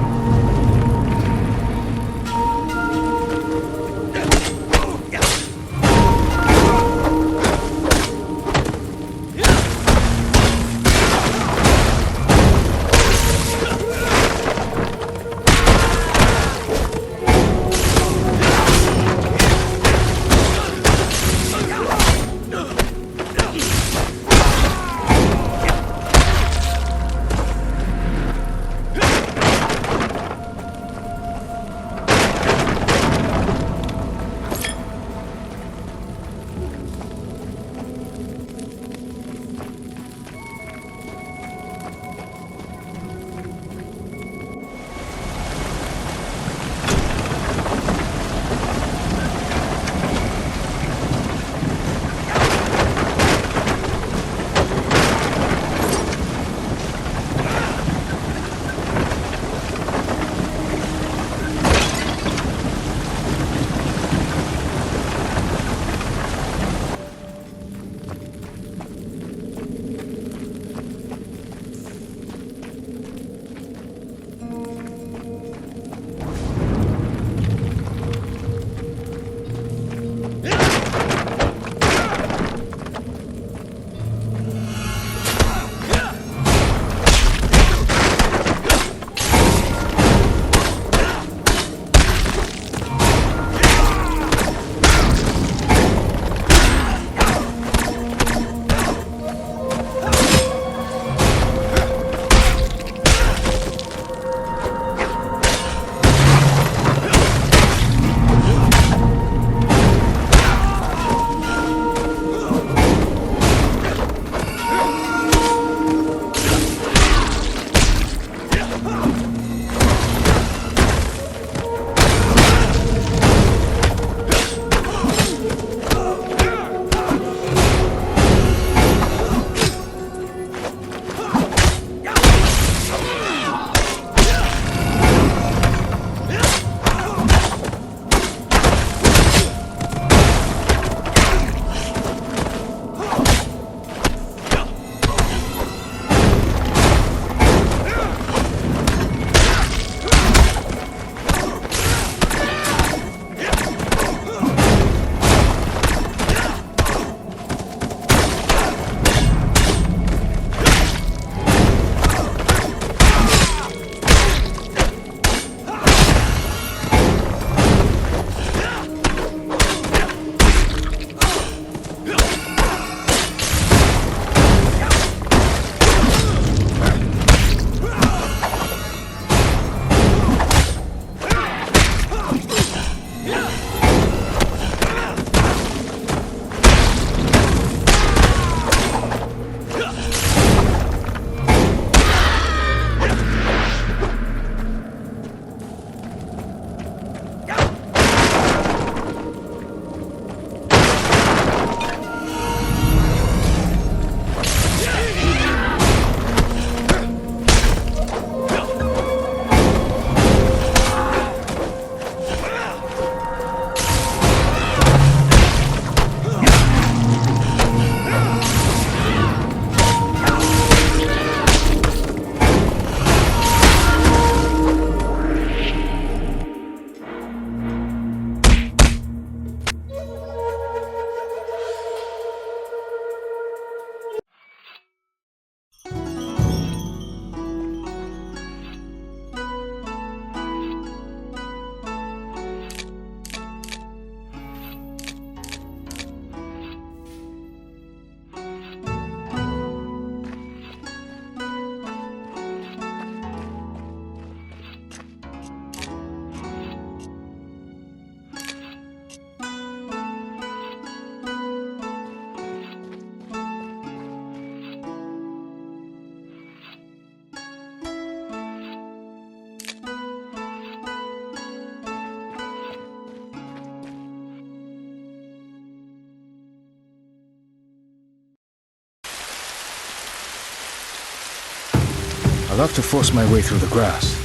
I'll have to force my way through the grass.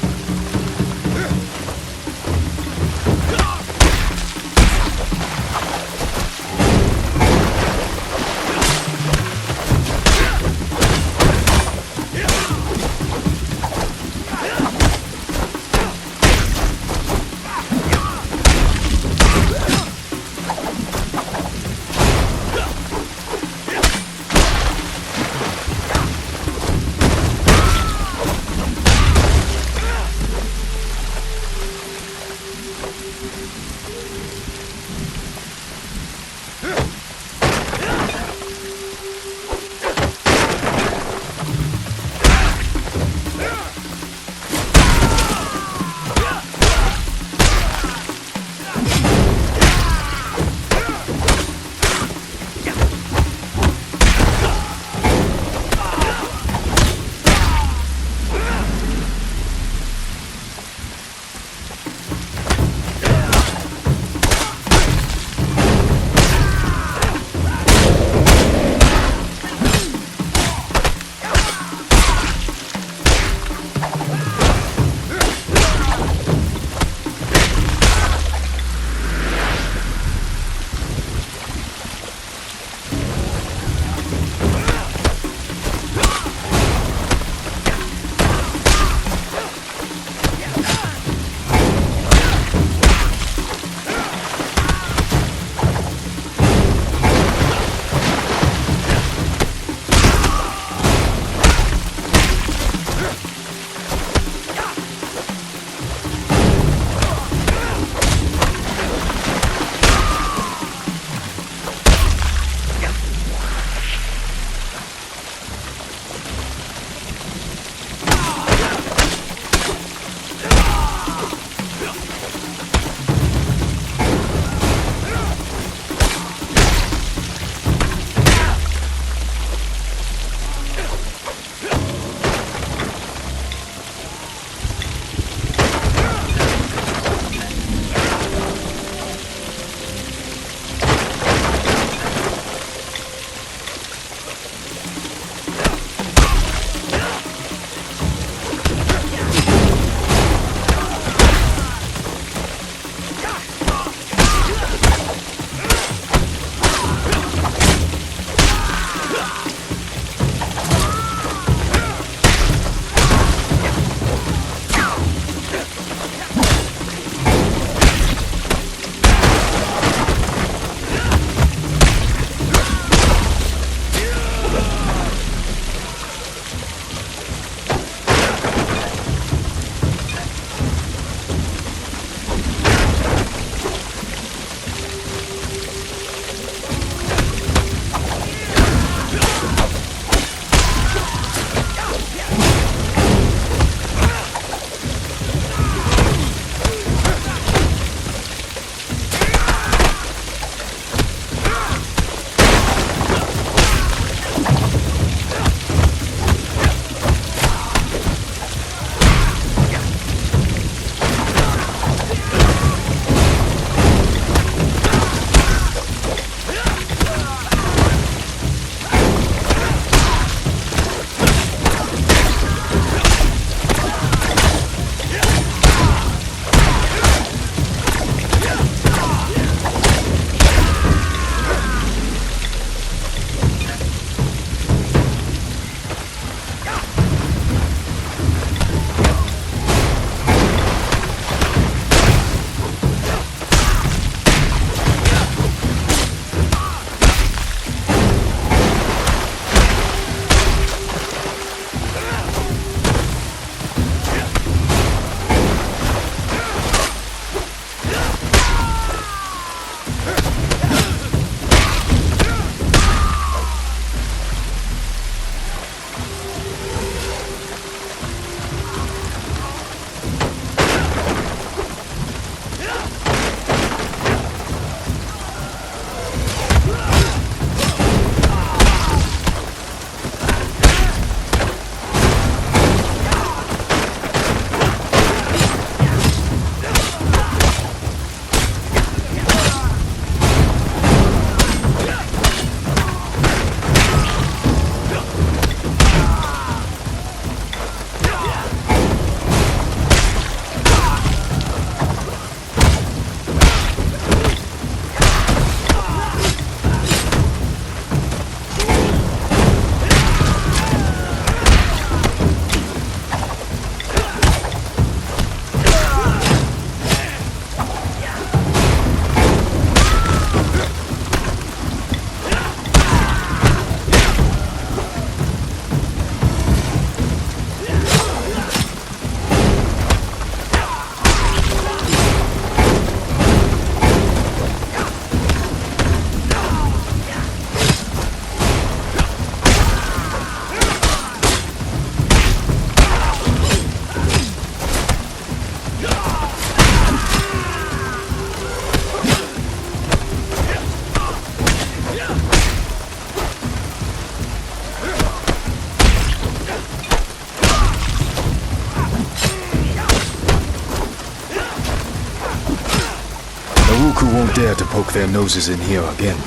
Wuku won't dare to poke their noses in here again.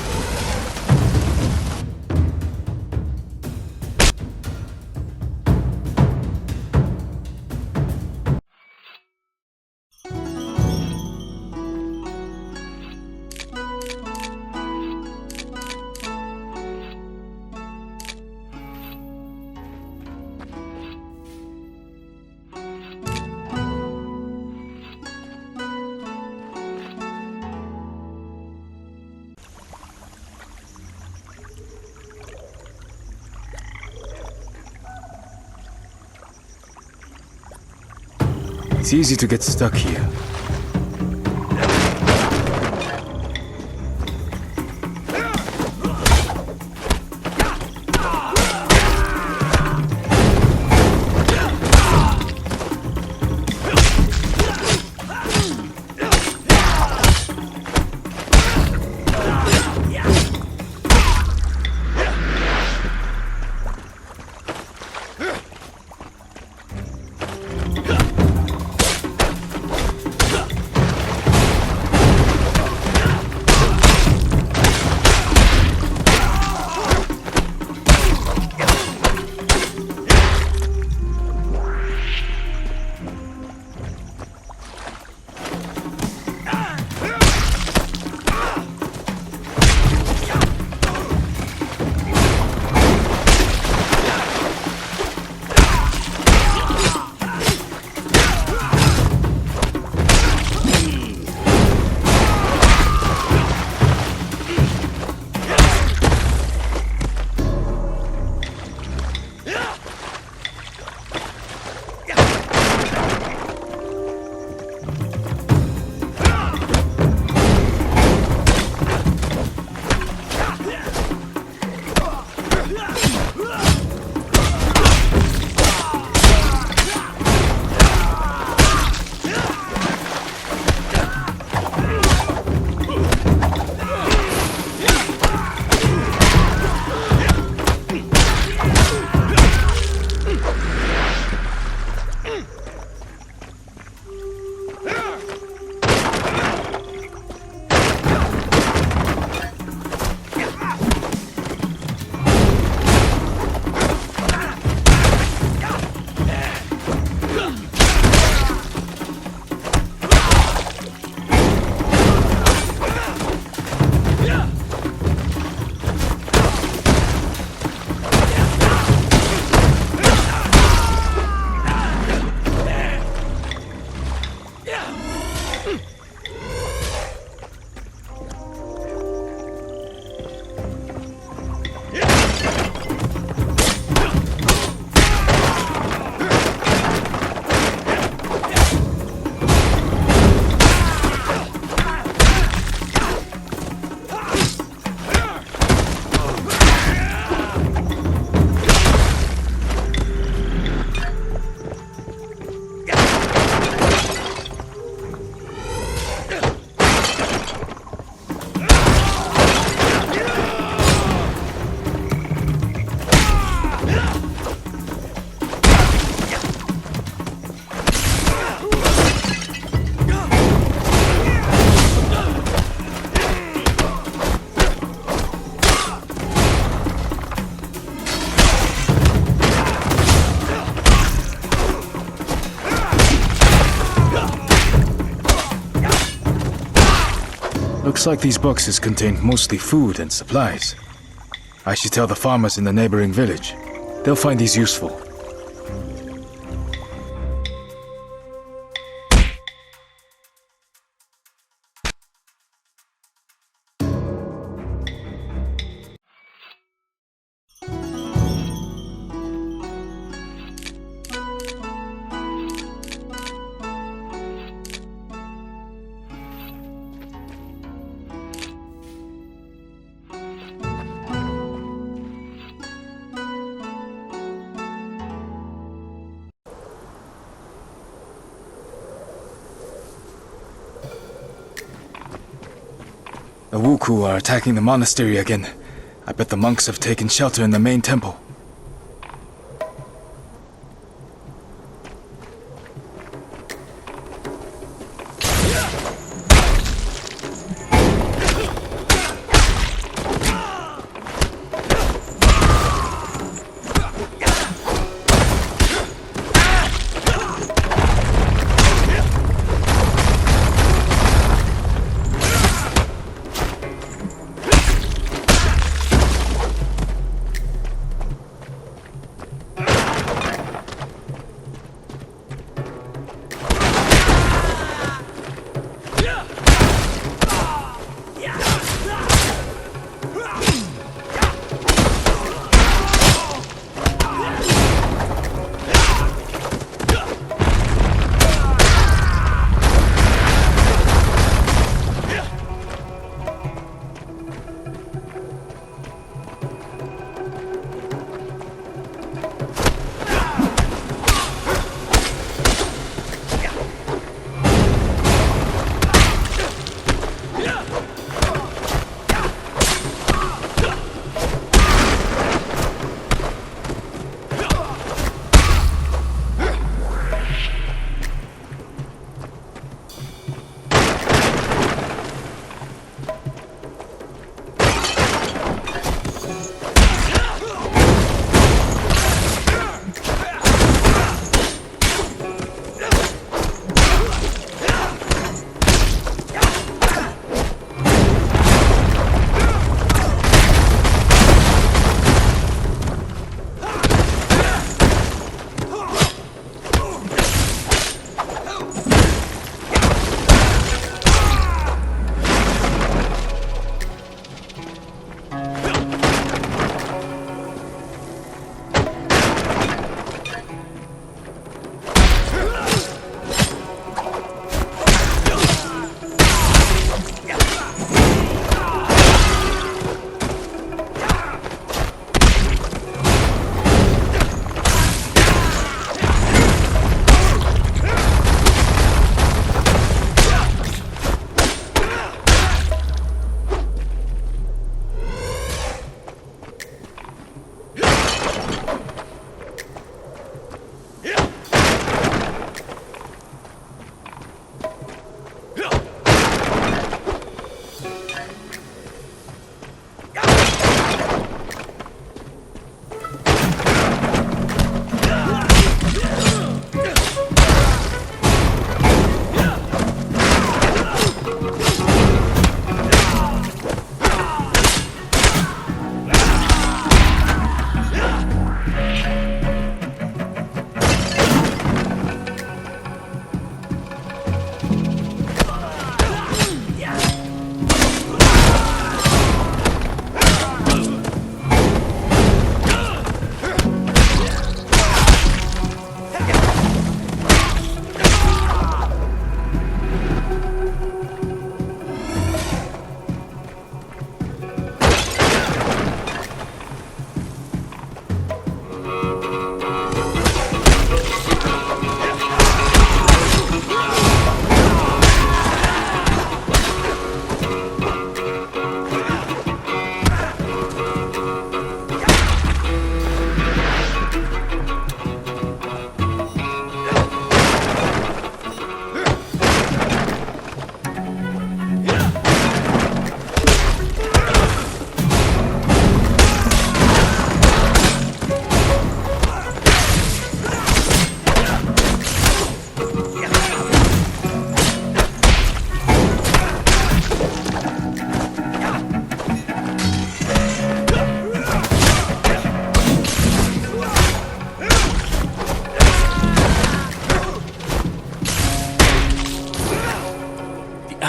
It's easy to get stuck here. Looks like these boxes contain mostly food and supplies. I should tell the farmers in the neighboring village. They'll find these useful. The Wuku are attacking the monastery again. I bet the monks have taken shelter in the main temple.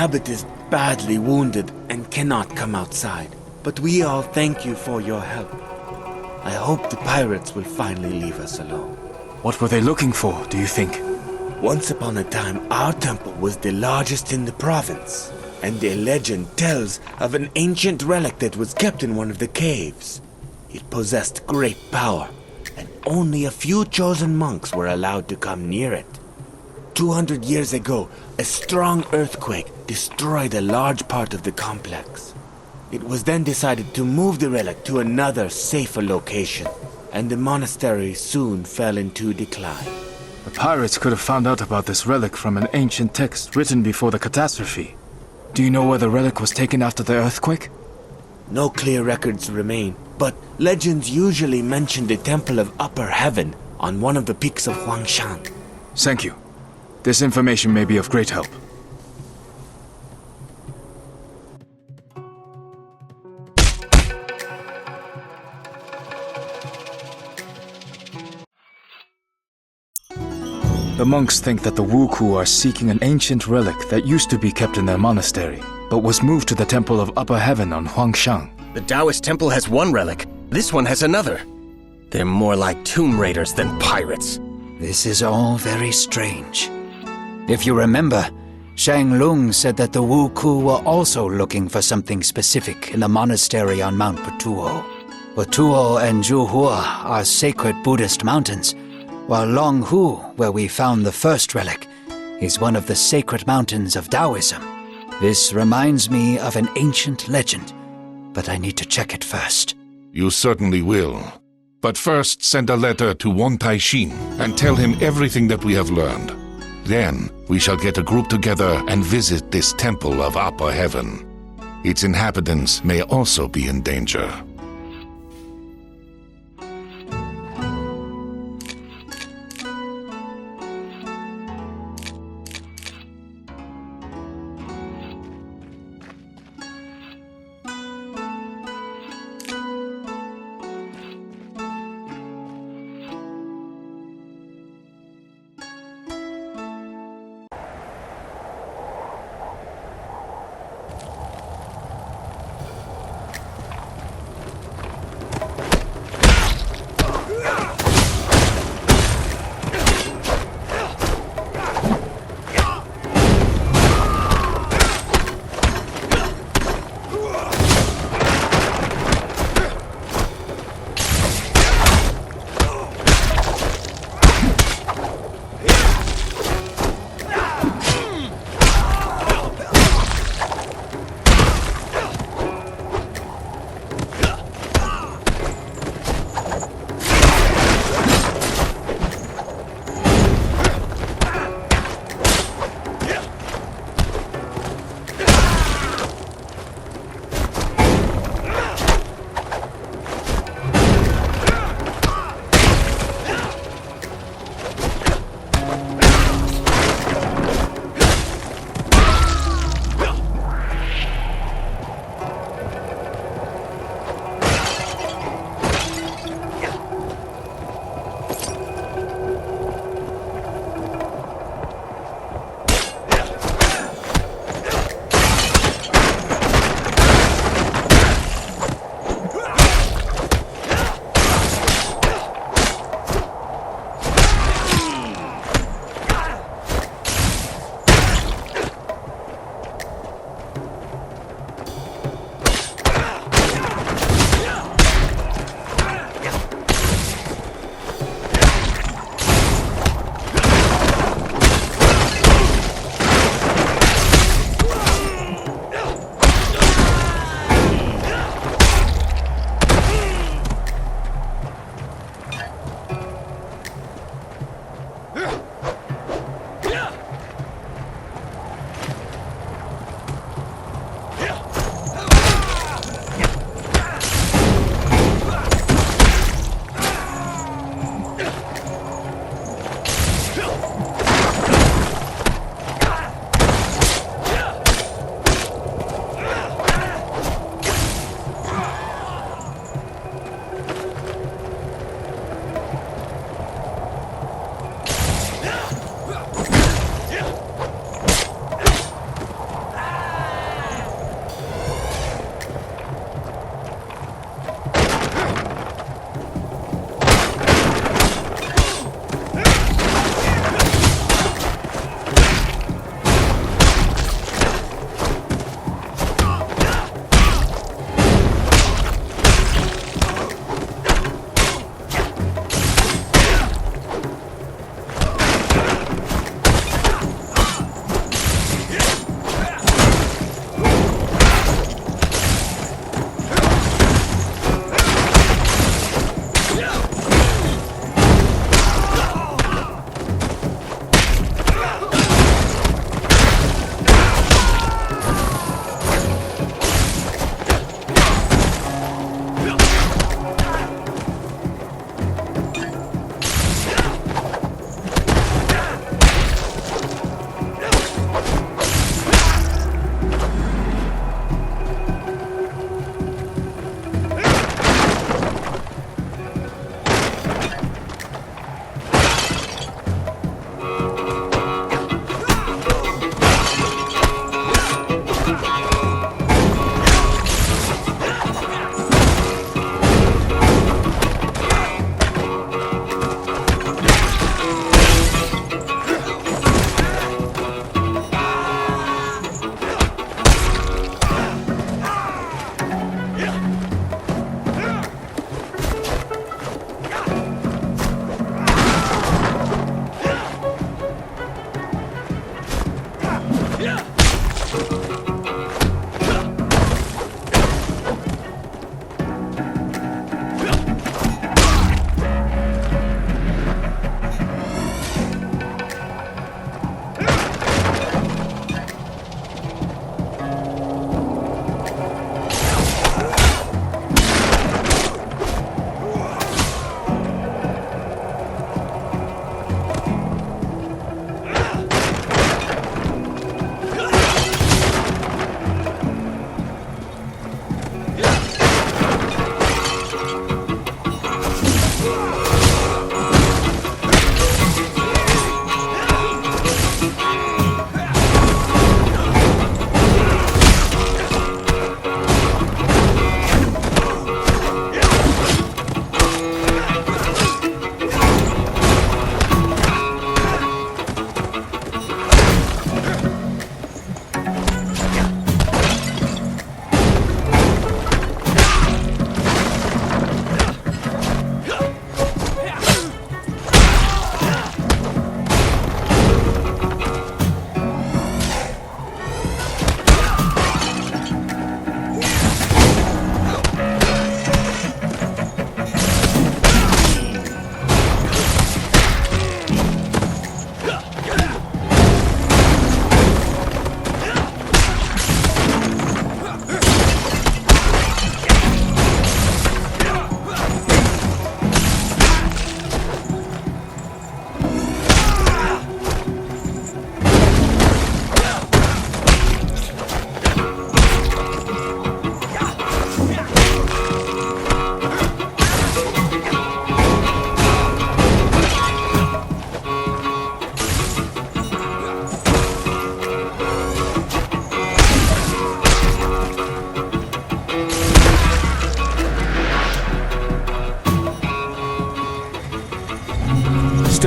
abbot is badly wounded and cannot come outside, but we all thank you for your help. I hope the pirates will finally leave us alone. What were they looking for, do you think? Once upon a time, our temple was the largest in the province, and a legend tells of an ancient relic that was kept in one of the caves. It possessed great power, and only a few chosen monks were allowed to come near it. 200 years ago, a strong earthquake destroyed a large part of the complex. It was then decided to move the relic to another, safer location, and the monastery soon fell into decline. The pirates could have found out about this relic from an ancient text written before the catastrophe. Do you know where the relic was taken after the earthquake? No clear records remain, but legends usually mention the Temple of Upper Heaven on one of the peaks of Huangshan. Thank you. This information may be of great help. The monks think that the Wuku are seeking an ancient relic that used to be kept in their monastery, but was moved to the Temple of Upper Heaven on Huangshan. The Taoist temple has one relic. This one has another. They're more like tomb raiders than pirates. This is all very strange. If you remember, Shang Lung said that the Wuku were also looking for something specific in the monastery on Mount Patuo. Patuo and Zhuhua are sacred Buddhist mountains, while Longhu, where we found the first relic, is one of the sacred mountains of Taoism. This reminds me of an ancient legend, but I need to check it first. You certainly will. But first send a letter to Won Taishin and tell him everything that we have learned. Then we shall get a group together and visit this temple of Upper Heaven. Its inhabitants may also be in danger.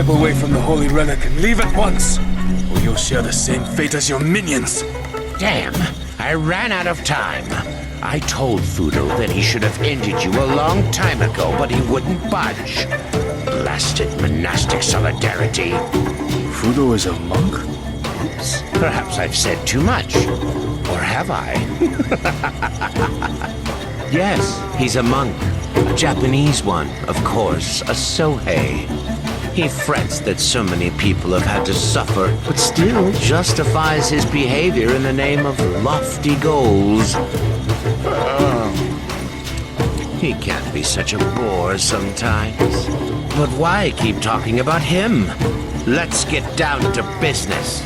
Step away from the holy relic and leave at once, or you'll share the same fate as your minions. Damn, I ran out of time. I told Fudo that he should have ended you a long time ago, but he wouldn't budge. Blasted monastic solidarity. Fudo is a monk? Oops, perhaps I've said too much. Or have I? Yes, he's a monk. A Japanese one, of course, a Sohei. He frets that so many people have had to suffer, but still justifies his behavior in the name of lofty goals. He can't be such a bore sometimes. But why keep talking about him? Let's get down to business.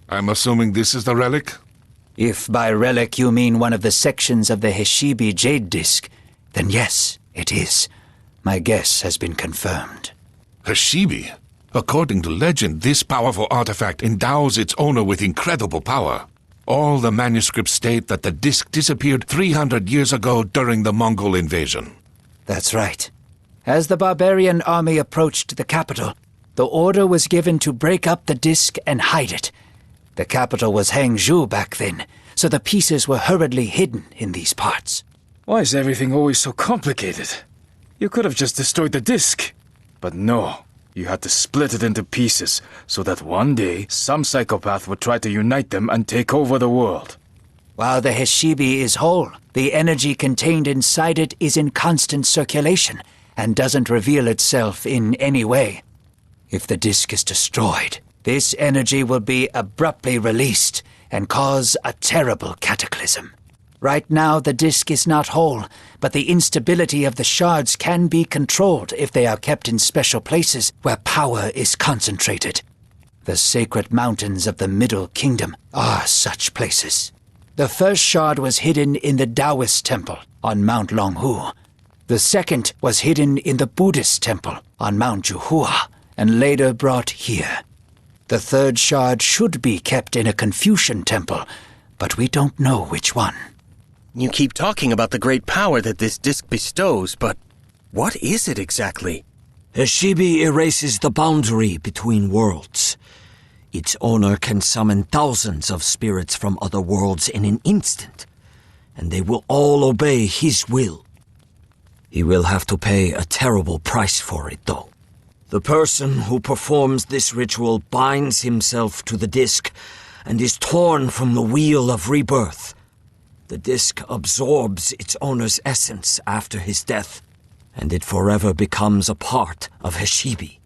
I'm assuming this is the relic? If by relic you mean one of the sections of the Heshibi Jade Disc, then yes, it is. My guess has been confirmed. Heshibi? According to legend, this powerful artifact endows its owner with incredible power. All the manuscripts state that the disc disappeared 300 years ago during the Mongol invasion. That's right. As the barbarian army approached the capital, the order was given to break up the disc and hide it. The capital was Hangzhou back then, so the pieces were hurriedly hidden in these parts. Why is everything always so complicated? You could have just destroyed the disc. But no, you had to split it into pieces, so that one day some psychopath would try to unite them and take over the world. While the Heshibi is whole, the energy contained inside it is in constant circulation and doesn't reveal itself in any way. If the disc is destroyed, this energy will be abruptly released and cause a terrible cataclysm. Right now, the disc is not whole, but the instability of the shards can be controlled if they are kept in special places where power is concentrated. The sacred mountains of the Middle Kingdom are such places. The first shard was hidden in the Taoist temple on Mount Longhu. The second was hidden in the Buddhist temple on Mount Juhua, and later brought here. The third shard should be kept in a Confucian temple, but we don't know which one. You keep talking about the great power that this disc bestows, but what is it exactly? Heshibi erases the boundary between worlds. Its owner can summon thousands of spirits from other worlds in an instant, and they will all obey his will. He will have to pay a terrible price for it, though. The person who performs this ritual binds himself to the disc and is torn from the wheel of rebirth. The disc absorbs its owner's essence after his death, and it forever becomes a part of Heshibi.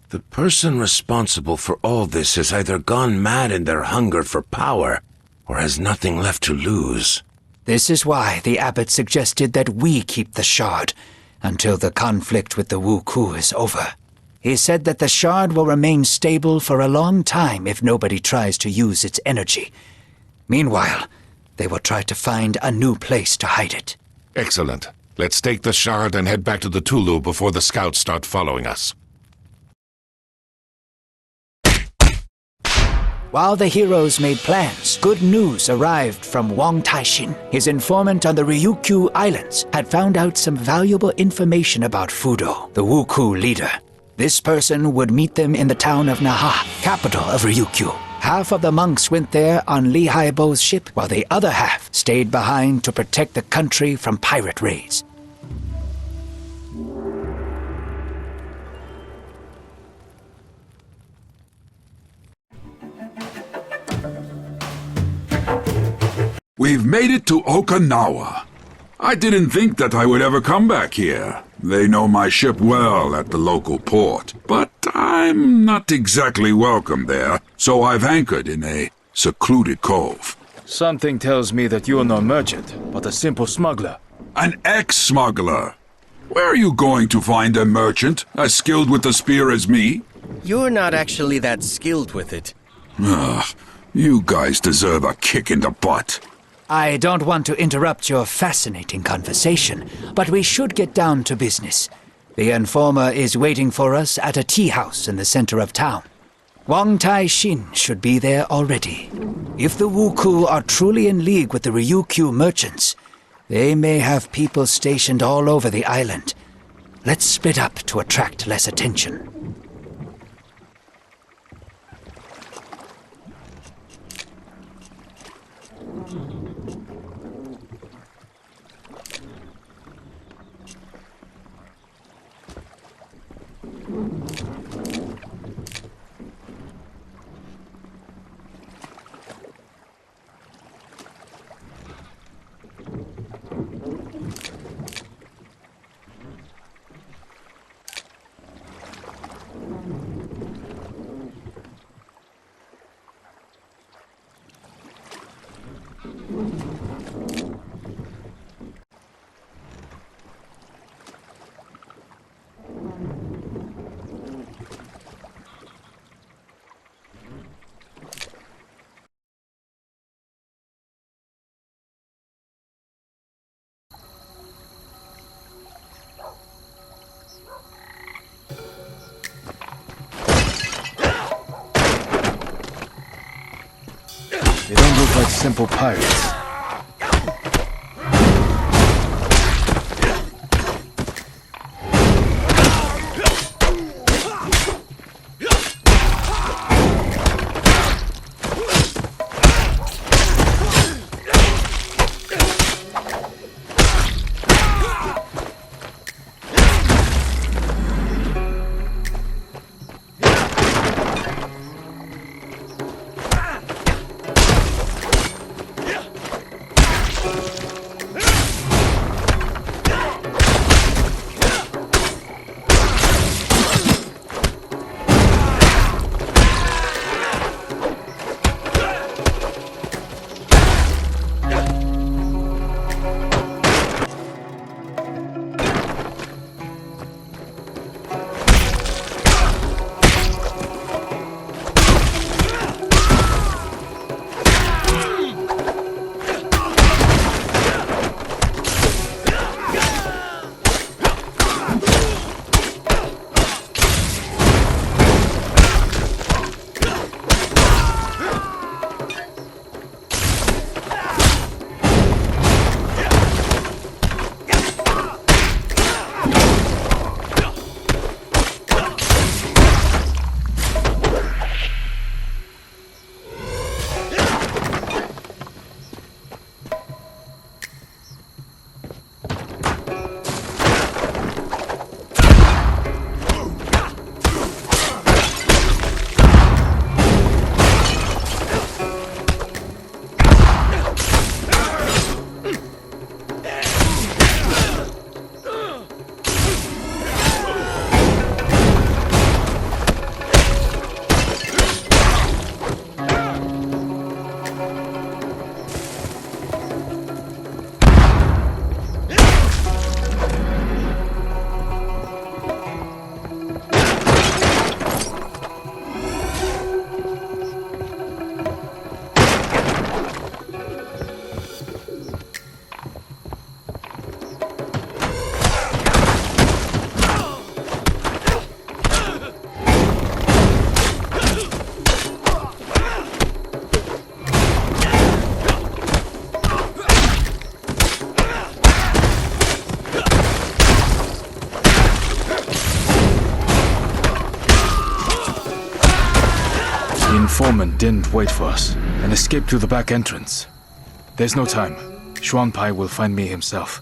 The person responsible for all this has either gone mad in their hunger for power, or has nothing left to lose. This is why the abbot suggested that we keep the shard until the conflict with the Wu Ku is over. He said that the shard will remain stable for a long time if nobody tries to use its energy. Meanwhile, they will try to find a new place to hide it. Excellent. Let's take the shard and head back to the Tulu before the scouts start following us. While the heroes made plans, good news arrived from Wang Taishin. His informant on the Ryukyu Islands had found out some valuable information about Fudo, the Wuku leader. This person would meet them in the town of Naha, capital of Ryukyu. Half of the monks went there on Li Haibo's ship, while the other half stayed behind to protect the country from pirate raids. We've made it to Okinawa. I didn't think that I would ever come back here. They know my ship well at the local port, but I'm not exactly welcome there, so I've anchored in a secluded cove. Something tells me that you're no merchant, but a simple smuggler. An ex-smuggler. Where are you going to find a merchant as skilled with the spear as me? You're not actually that skilled with it. You guys deserve a kick in the butt. I don't want to interrupt your fascinating conversation, but we should get down to business. The informer is waiting for us at a tea house in the center of town. Wang Taishin should be there already. If the Wuku are truly in league with the Ryukyu merchants, they may have people stationed all over the island. Let's split up to attract less attention. They don't look like simple pirates. The informant didn't wait for us and escaped through the back entrance. There's no time. Xuanpai will find me himself.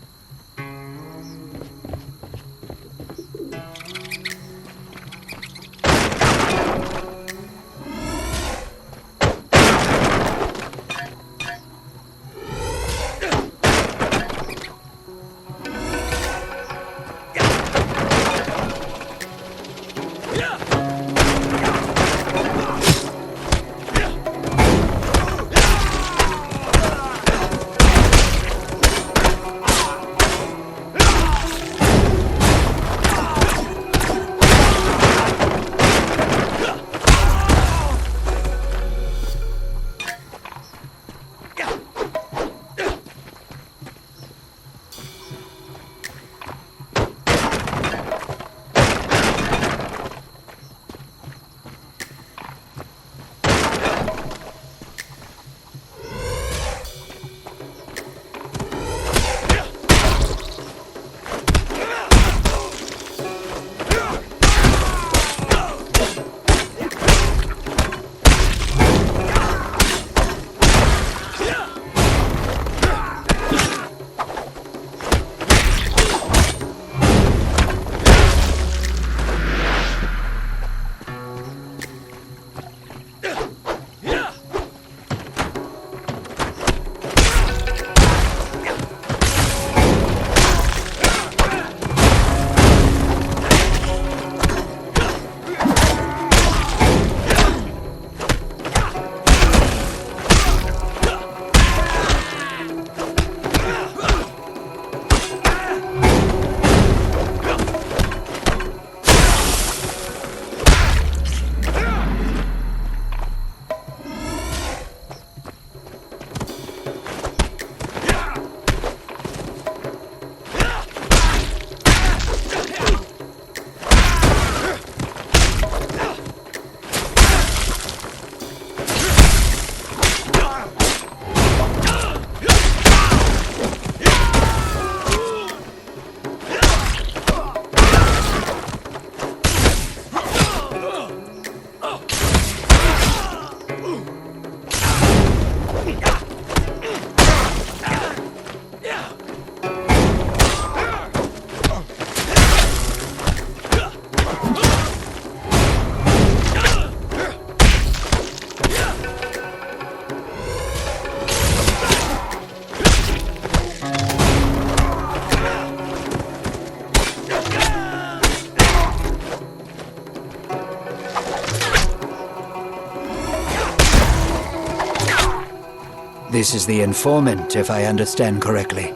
This is the informant, if I understand correctly.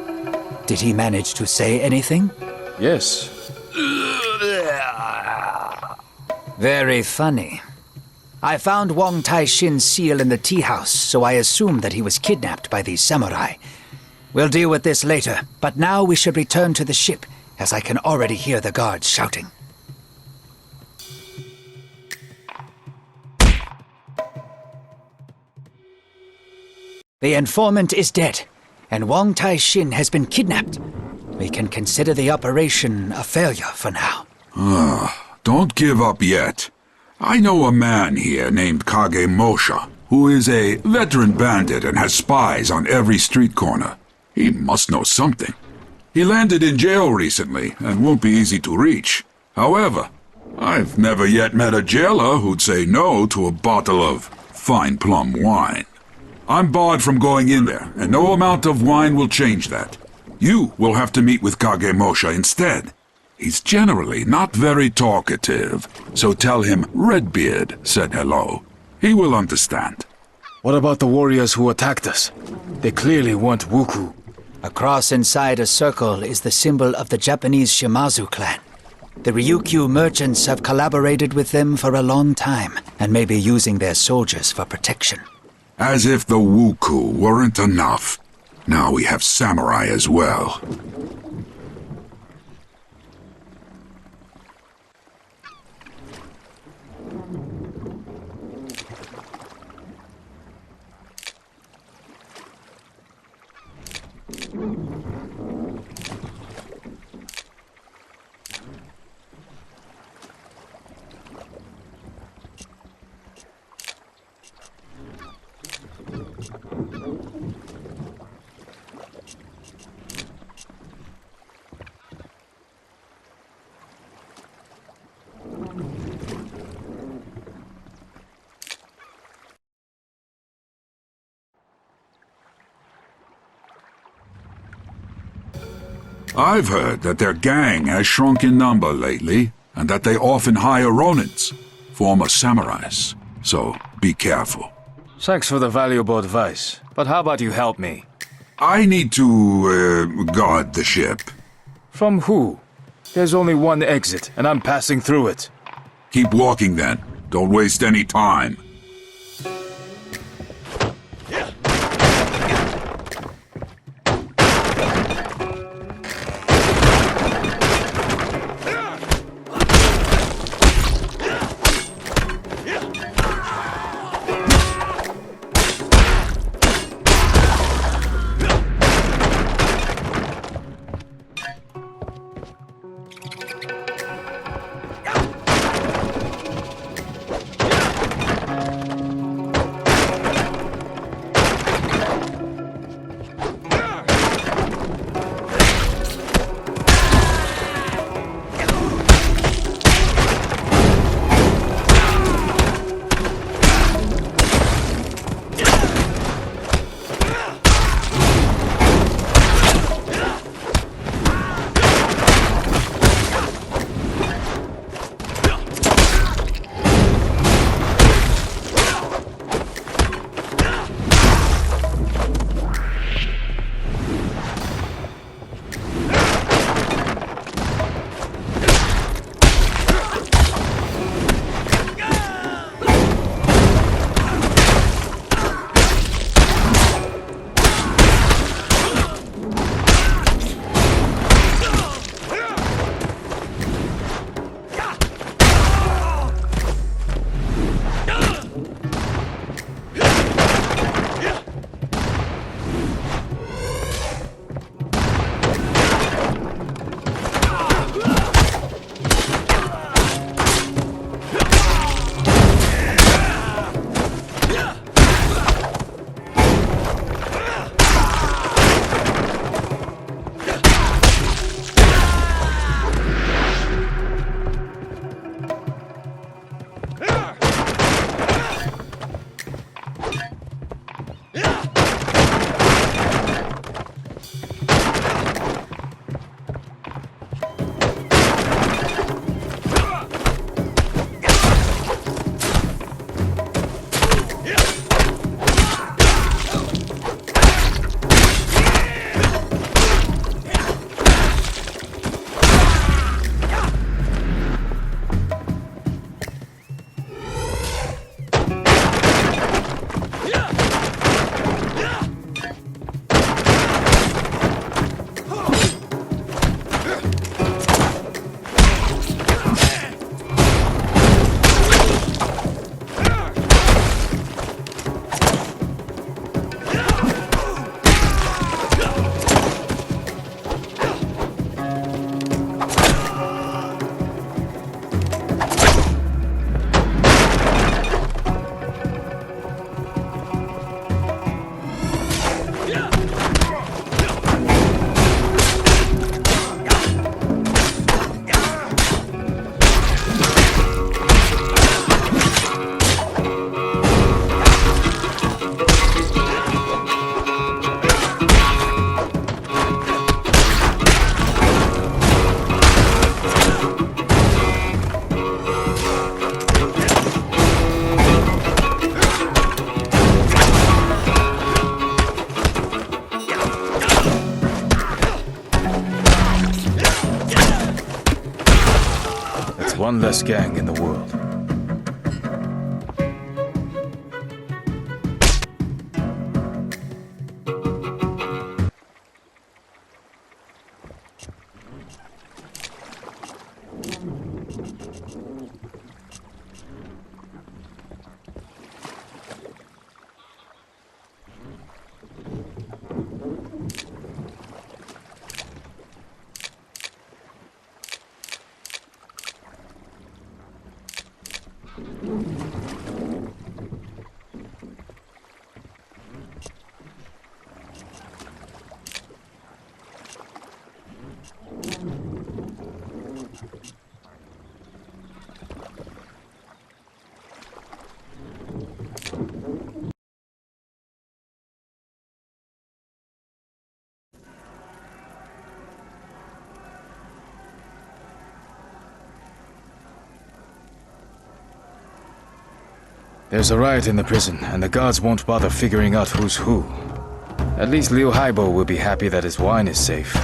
Did he manage to say anything? Yes. Very funny. I found Wang Taixin's seal in the tea house, so I assumed that he was kidnapped by these samurai. We'll deal with this later, but now we should return to the ship, as I can already hear the guards shouting. The informant is dead, and Wang Taixin has been kidnapped. We can consider the operation a failure for now. Don't give up yet. I know a man here named Kage Mosha, who is a veteran bandit and has spies on every street corner. He must know something. He landed in jail recently and won't be easy to reach. However, I've never yet met a jailer who'd say no to a bottle of fine plum wine. I'm barred from going in there, and no amount of wine will change that. You will have to meet with Kage Mosha instead. He's generally not very talkative, so tell him Redbeard said hello. He will understand. What about the warriors who attacked us? They clearly want Wuku. A cross inside a circle is the symbol of the Japanese Shimazu clan. The Ryukyu merchants have collaborated with them for a long time, and may be using their soldiers for protection. As if the Wuku weren't enough. Now we have samurai as well. I've heard that their gang has shrunk in number lately, and that they often hire Ronins, former samurais. So, be careful. Thanks for the valuable advice, but how about you help me? I need to, guard the ship. From who? There's only one exit, and I'm passing through it. Keep walking then. Don't waste any time. One less gang in the world. There's a riot in the prison, and the guards won't bother figuring out who's who. At least Liu Haibo will be happy that his wine is safe.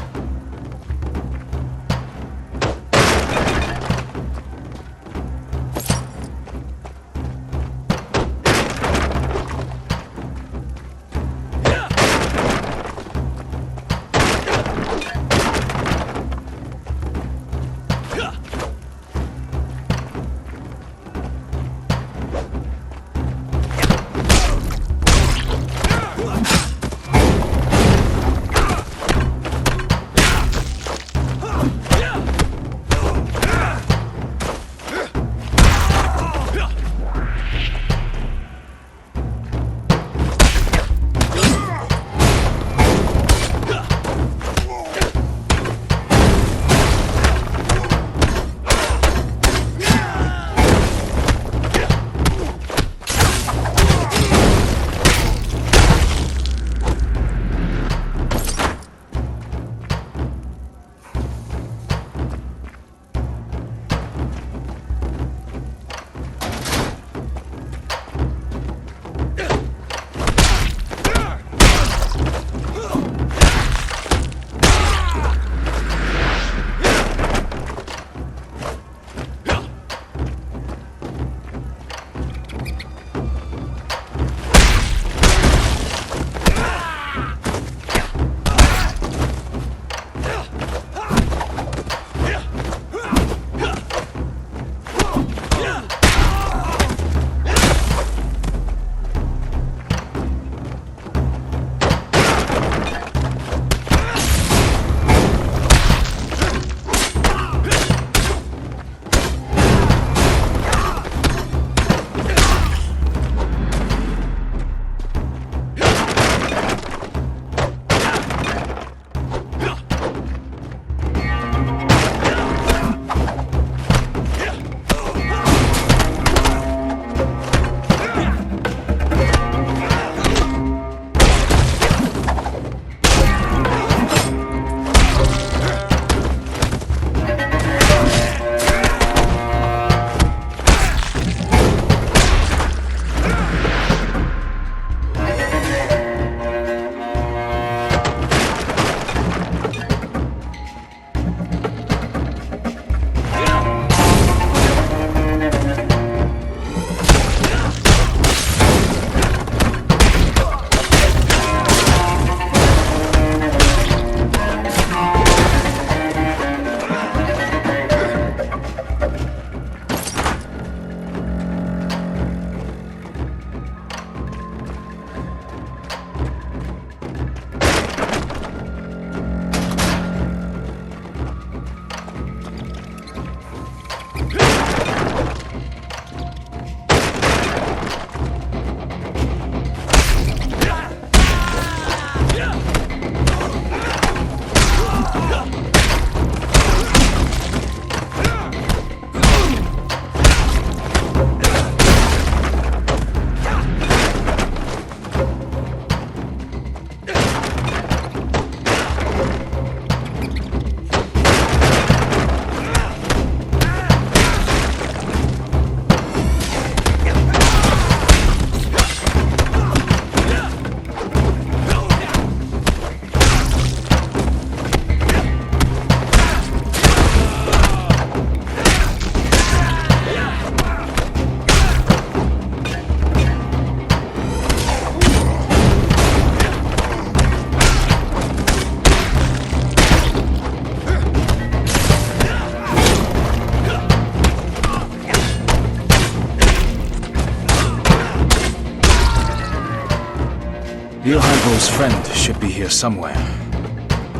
Liu Haibo's friend should be here somewhere.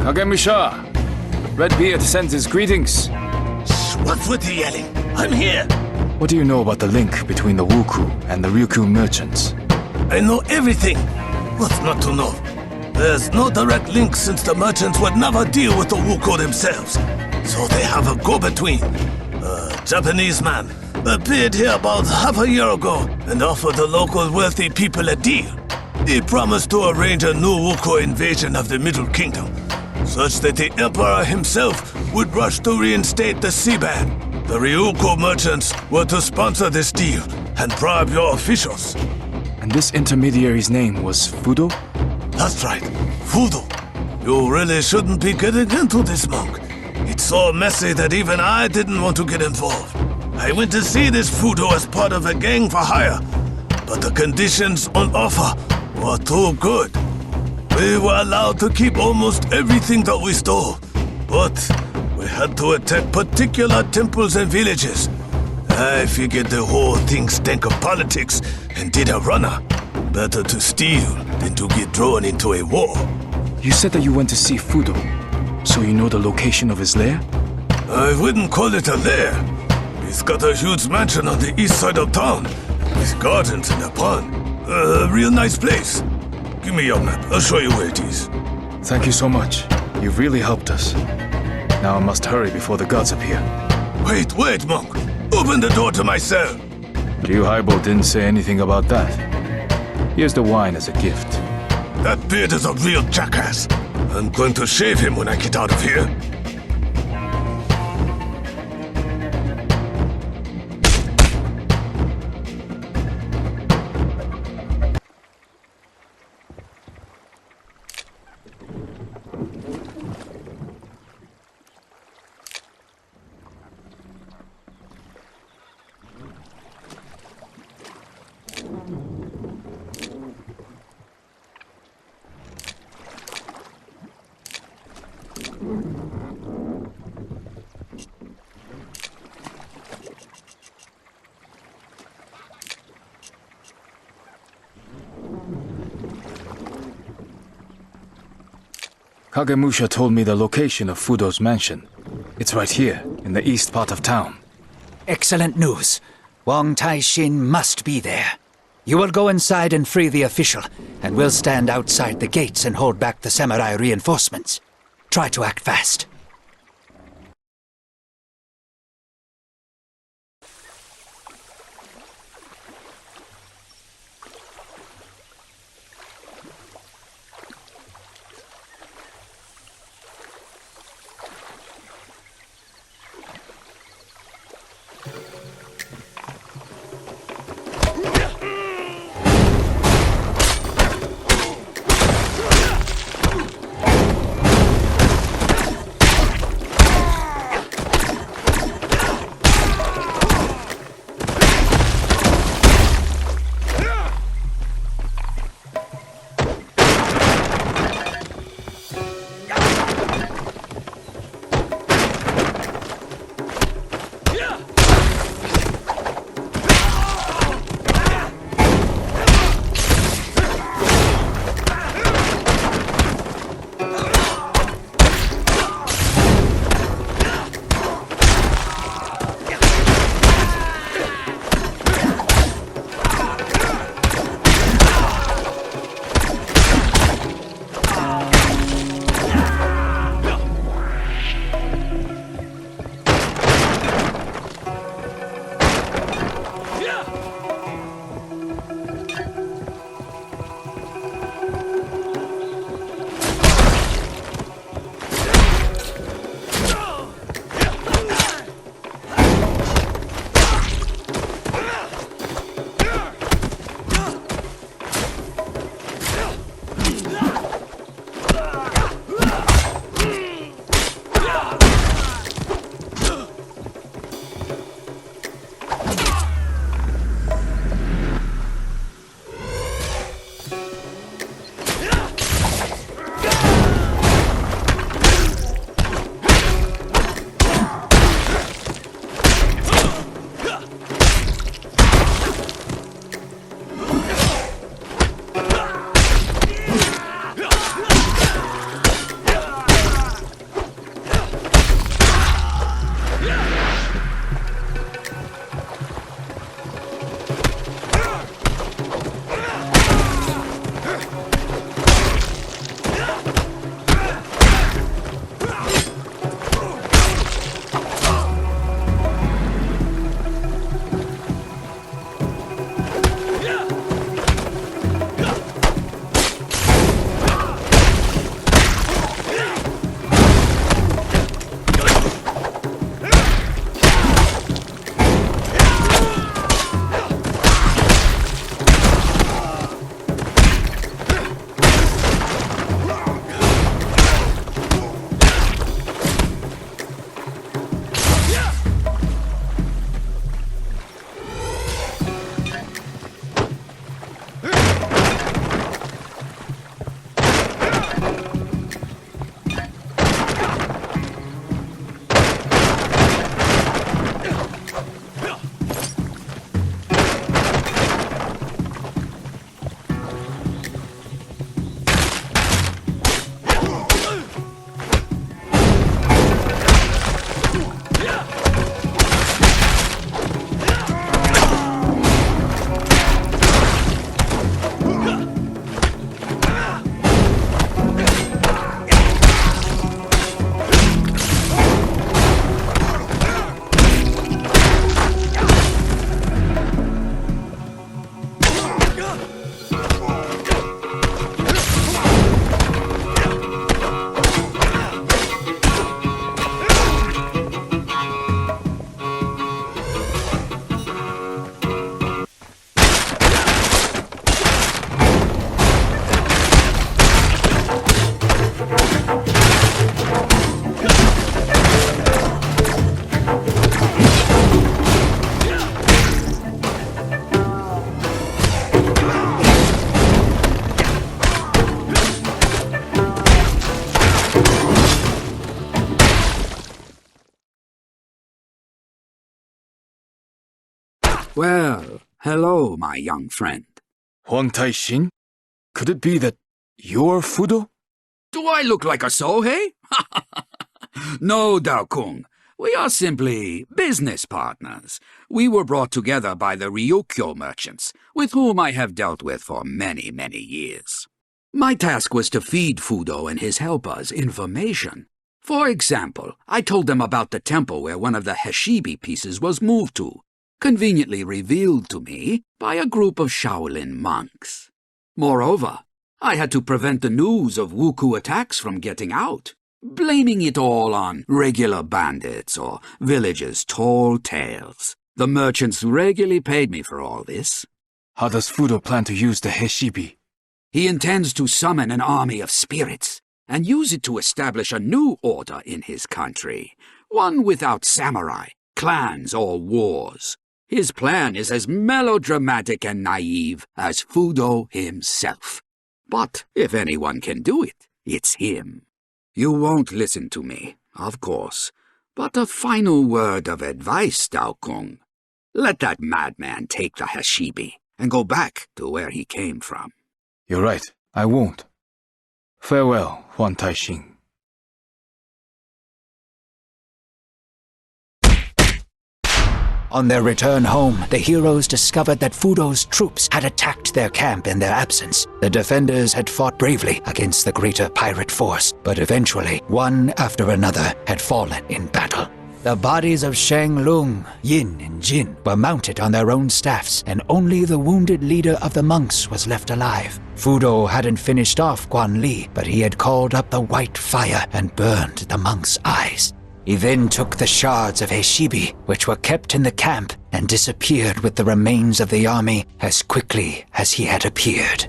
Kagemusha! Redbeard sends his greetings. What's with the yelling? I'm here! What do you know about the link between the Wuku and the Ryukyu merchants? I know everything. What's not to know? There's no direct link since the merchants would never deal with the Wuku themselves. So they have a go-between. A Japanese man appeared here about half a year ago and offered the local wealthy people a deal. He promised to arrange a new Wuku invasion of the Middle Kingdom, such that the Emperor himself would rush to reinstate the sea ban. The Ryukyu merchants were to sponsor this deal, and bribe your officials. And this intermediary's name was Fudo? That's right, Fudo. You really shouldn't be getting into this, monk. It's so messy that even I didn't want to get involved. I went to see this Fudo as part of a gang for hire, but the conditions on offer were too good. We were allowed to keep almost everything that we stole, but we had to attack particular temples and villages. I figured the whole thing stank of politics and did a runner. Better to steal than to get drawn into a war. You said that you went to see Fudo, so you know the location of his lair? I wouldn't call it a lair. He's got a huge mansion on the east side of town, with gardens and a pond. A real nice place. Give me your map, I'll show you where it is. Thank you so much. You've really helped us. Now I must hurry before the gods appear. Wait, monk. Open the door to my cell. Liu Haibo didn't say anything about that. Here's the wine as a gift. That beard is a real jackass. I'm going to shave him when I get out of here. Kagemusha told me the location of Fudo's mansion. It's right here, in the east part of town. Excellent news. Wang Taixin must be there. You will go inside and free the official, and we'll stand outside the gates and hold back the samurai reinforcements. Try to act fast. Well, hello, my young friend. Huang Tai-shin? Could it be that you're Fudo? Do I look like a Sohei? No, Dao Kung. We are simply business partners. We were brought together by the Ryukyo merchants, with whom I have dealt with for many, many years. My task was to feed Fudo and his helpers information. For example, I told them about the temple where one of the Heshibi pieces was moved to, conveniently revealed to me by a group of Shaolin monks. Moreover, I had to prevent the news of Wuku attacks from getting out, blaming it all on regular bandits or villagers' tall tales. The merchants regularly paid me for all this. How does Fudo plan to use the Heshibi? He intends to summon an army of spirits and use it to establish a new order in his country, one without samurai, clans, or wars. His plan is as melodramatic and naive as Fudo himself. But if anyone can do it, it's him. You won't listen to me, of course, but a final word of advice, Dao Kung. Let that madman take the Heshibi and go back to where he came from. You're right, I won't. Farewell, Huang Tai-shin. On their return home, the heroes discovered that Fudo's troops had attacked their camp in their absence. The defenders had fought bravely against the greater pirate force, but eventually, one after another had fallen in battle. The bodies of Shang Lung, Yin, and Jin were mounted on their own staffs, and only the wounded leader of the monks was left alive. Fudo hadn't finished off Guan Li, but he had called up the white fire and burned the monks' eyes. He then took the shards of Heshibi, which were kept in the camp, and disappeared with the remains of the army as quickly as he had appeared.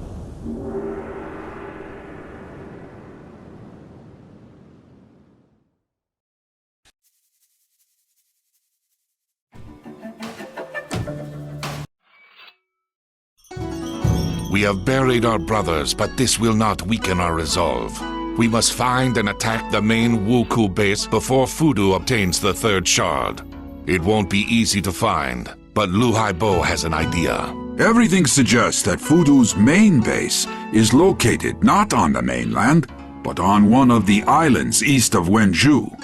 We have buried our brothers, but this will not weaken our resolve. We must find and attack the main Wuku base before Fudo obtains the third shard. It won't be easy to find, but Lu Haibo has an idea. Everything suggests that Fudo's main base is located not on the mainland, but on one of the islands east of Wenju.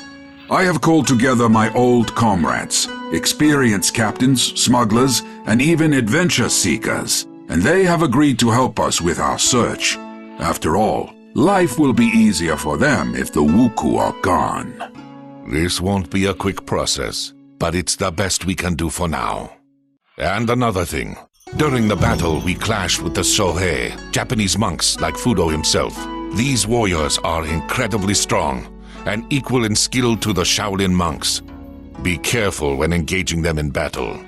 I have called together my old comrades, experienced captains, smugglers, and even adventure seekers, and they have agreed to help us with our search. After all, life will be easier for them if the Wuku are gone. This won't be a quick process, but it's the best we can do for now. And another thing. During the battle, we clashed with the Sohei, Japanese monks like Fudo himself. These warriors are incredibly strong and equal in skill to the Shaolin monks. Be careful when engaging them in battle.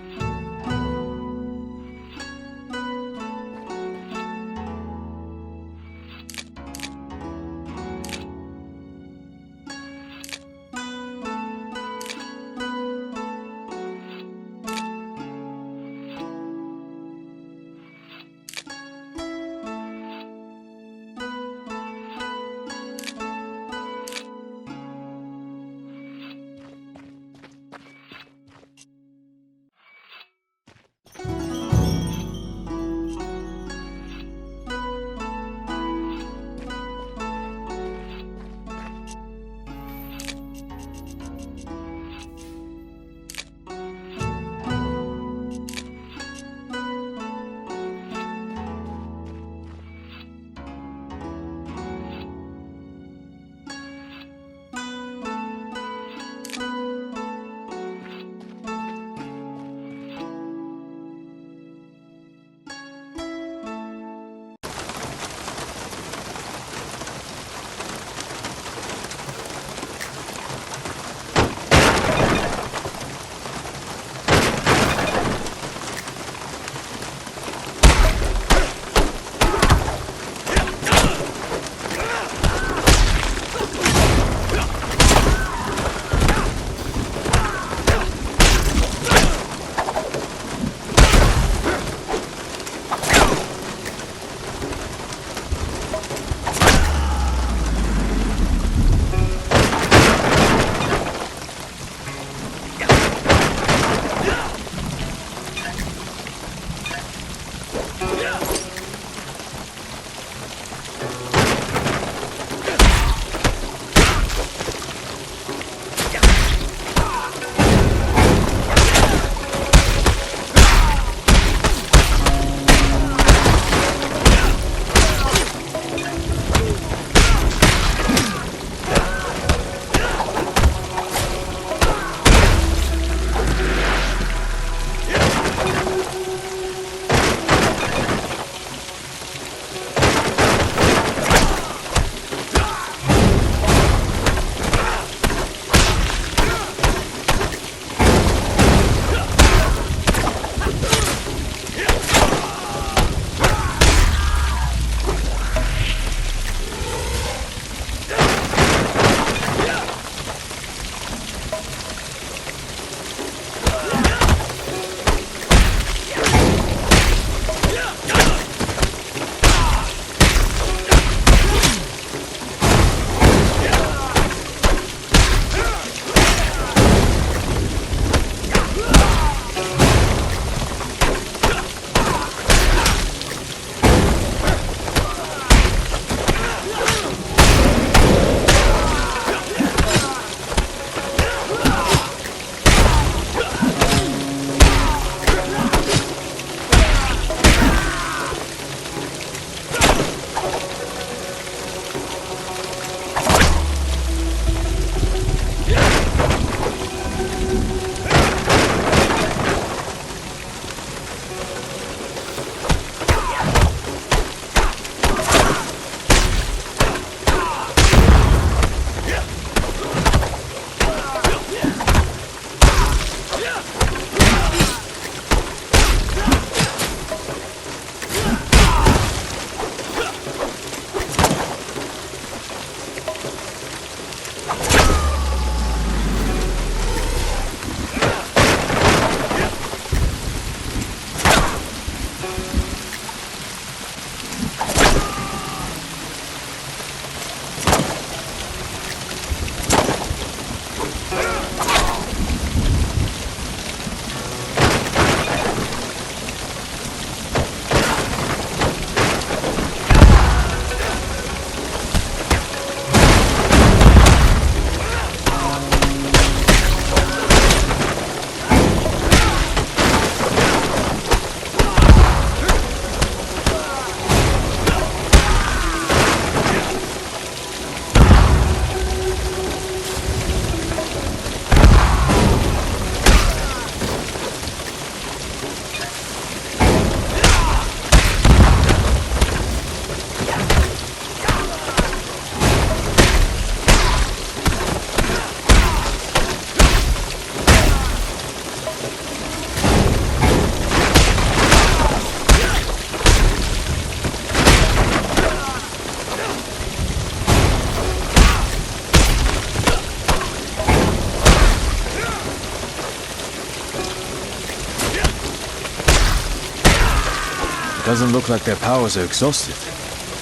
It doesn't look like their powers are exhausted,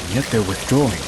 and yet they're withdrawing.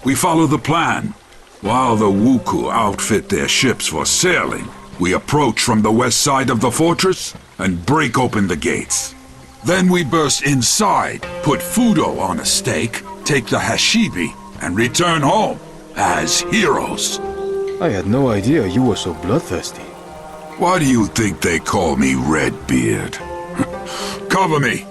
We follow the plan. While the Wuku outfit their ships for sailing, we approach from the west side of the fortress and break open the gates. Then we burst inside, put Fudo on a stake, take the Hashibi, and return home as heroes. I had no idea you were so bloodthirsty. Why do you think they call me Redbeard? Cover me!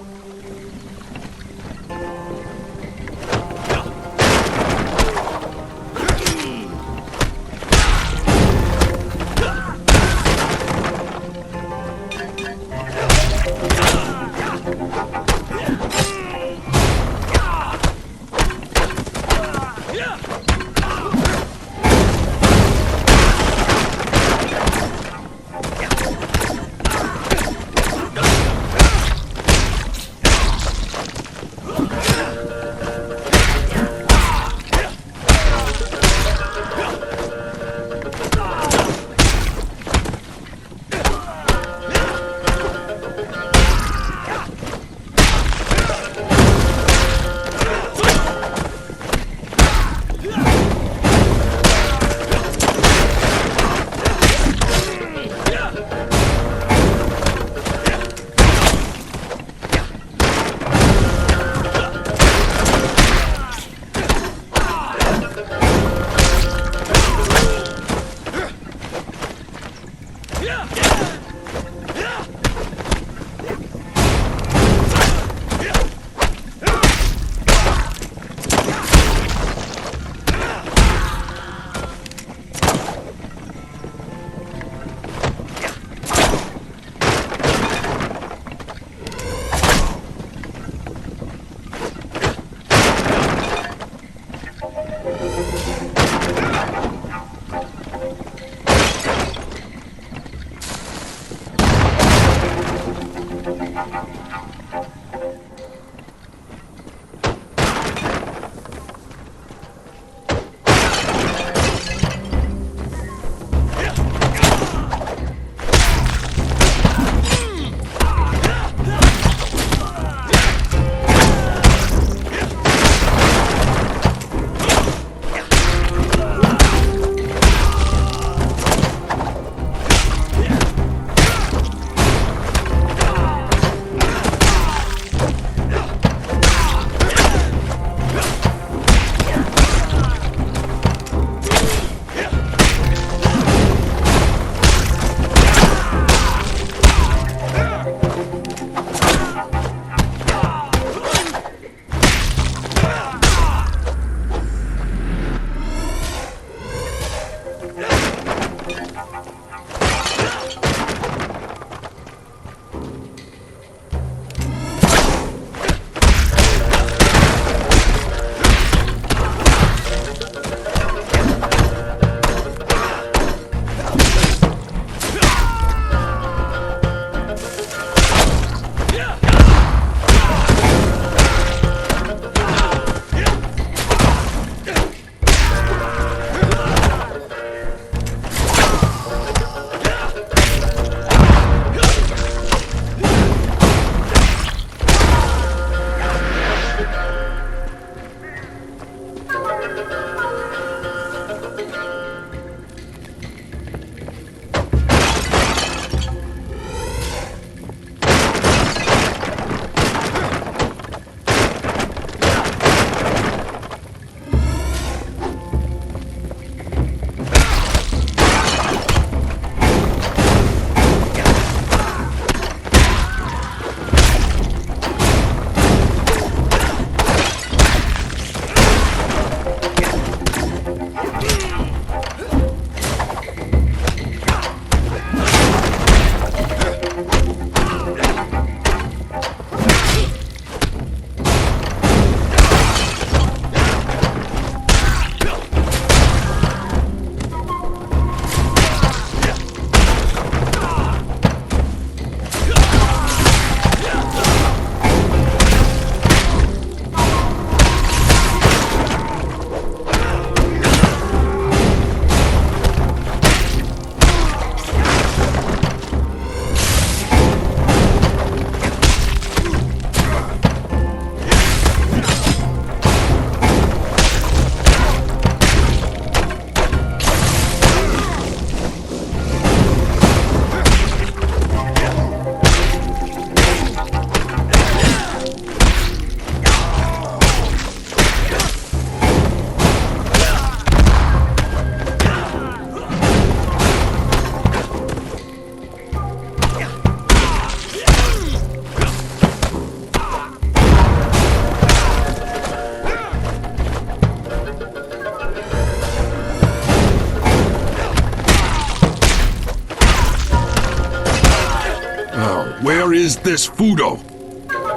is this Fudo?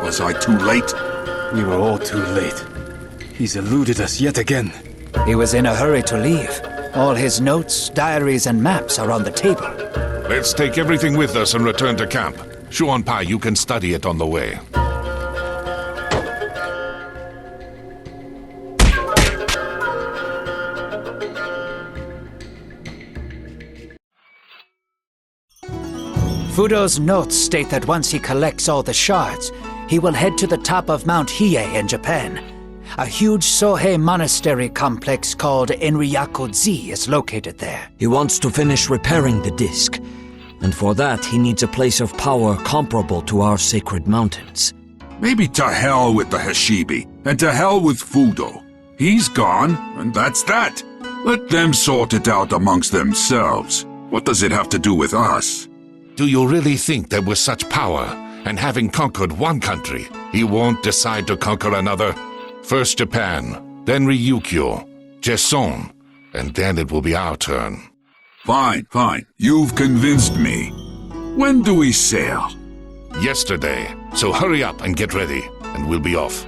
Was I too late? We were all too late. He's eluded us yet again. He was in a hurry to leave. All his notes, diaries, and maps are on the table. Let's take everything with us and return to camp. Shuan Pai, you can study it on the way. Fudo's notes state that once he collects all the shards, he will head to the top of Mount Hiei in Japan. A huge Sohei monastery complex called Enryaku-ji is located there. He wants to finish repairing the disc, and for that he needs a place of power comparable to our sacred mountains. Maybe to hell with the Hashibi, and to hell with Fudo. He's gone, and that's that. Let them sort it out amongst themselves. What does it have to do with us? Do you really think that with such power, and having conquered one country, he won't decide to conquer another? First Japan, then Ryukyu, Jesson, and then it will be our turn. Fine, fine. You've convinced me. When do we sail? Yesterday, so hurry up and get ready, and we'll be off.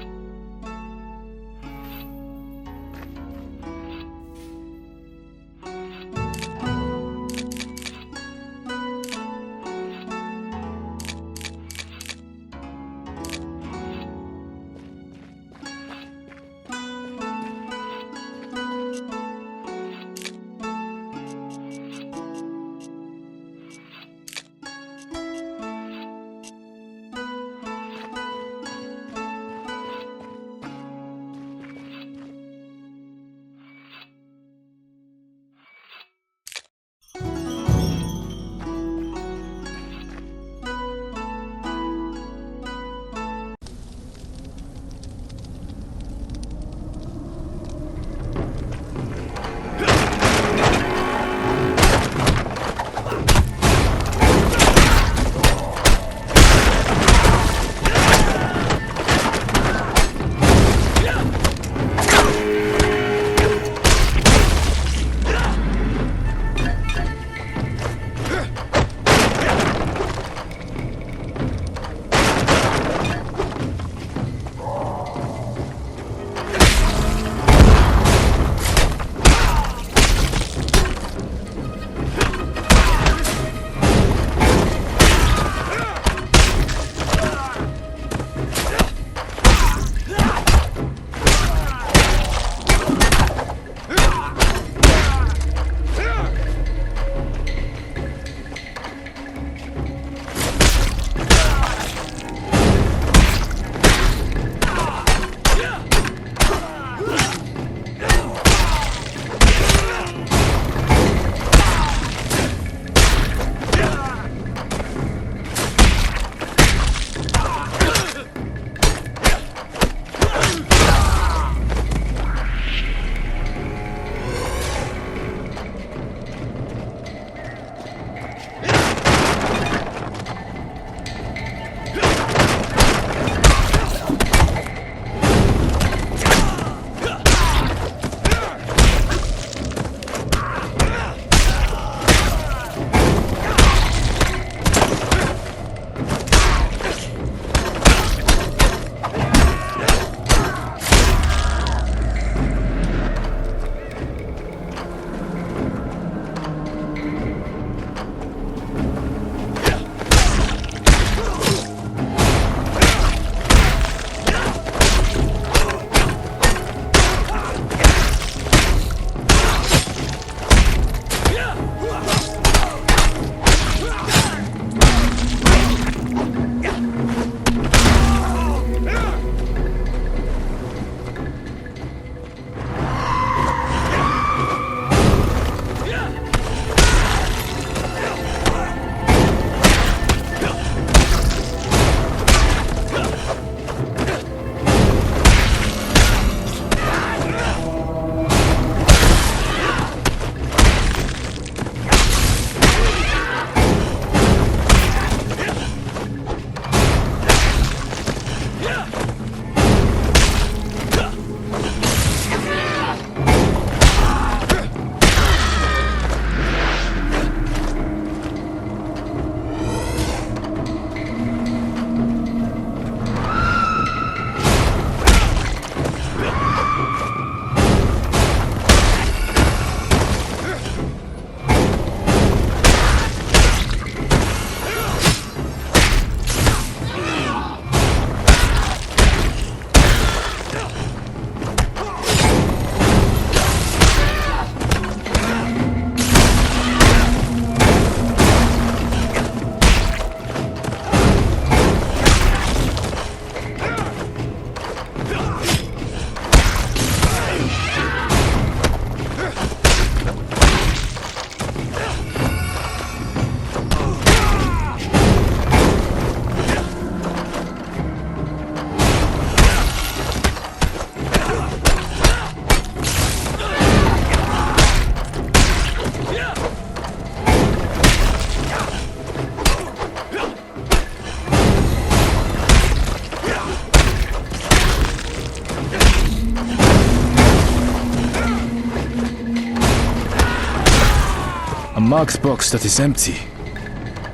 marked box that is empty.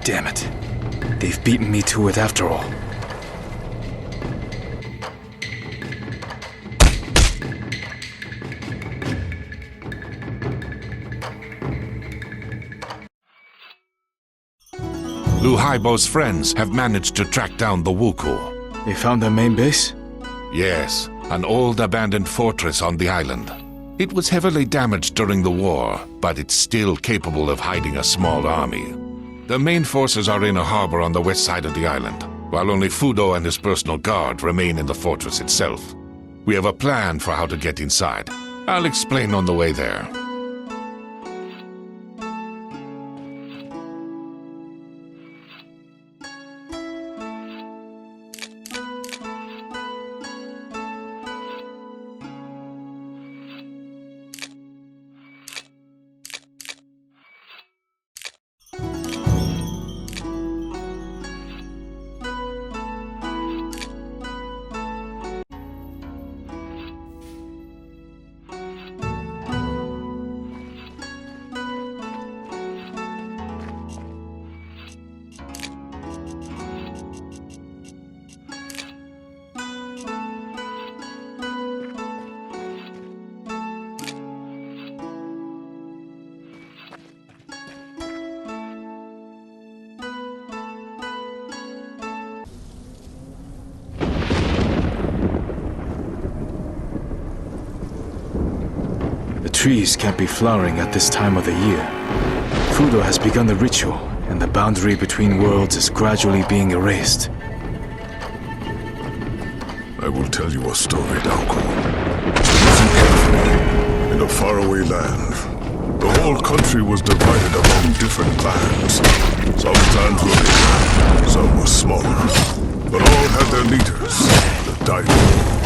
Damn it. They've beaten me to it after all. Lu Haibo's friends have managed to track down the Wuku. They found their main base? Yes, an old abandoned fortress on the island. It was heavily damaged during the war, but it's still capable of hiding a small army. The main forces are in a harbor on the west side of the island, while only Fudo and his personal guard remain in the fortress itself. We have a plan for how to get inside. I'll explain on the way there. The trees can't be flowering at this time of the year. Fudo has begun the ritual, and the boundary between worlds is gradually being erased. I will tell you a story, Daoko. Listen carefully. In a faraway land, the whole country was divided among different clans. Some clans were bigger, some were smaller, but all had their leaders, the daimyo.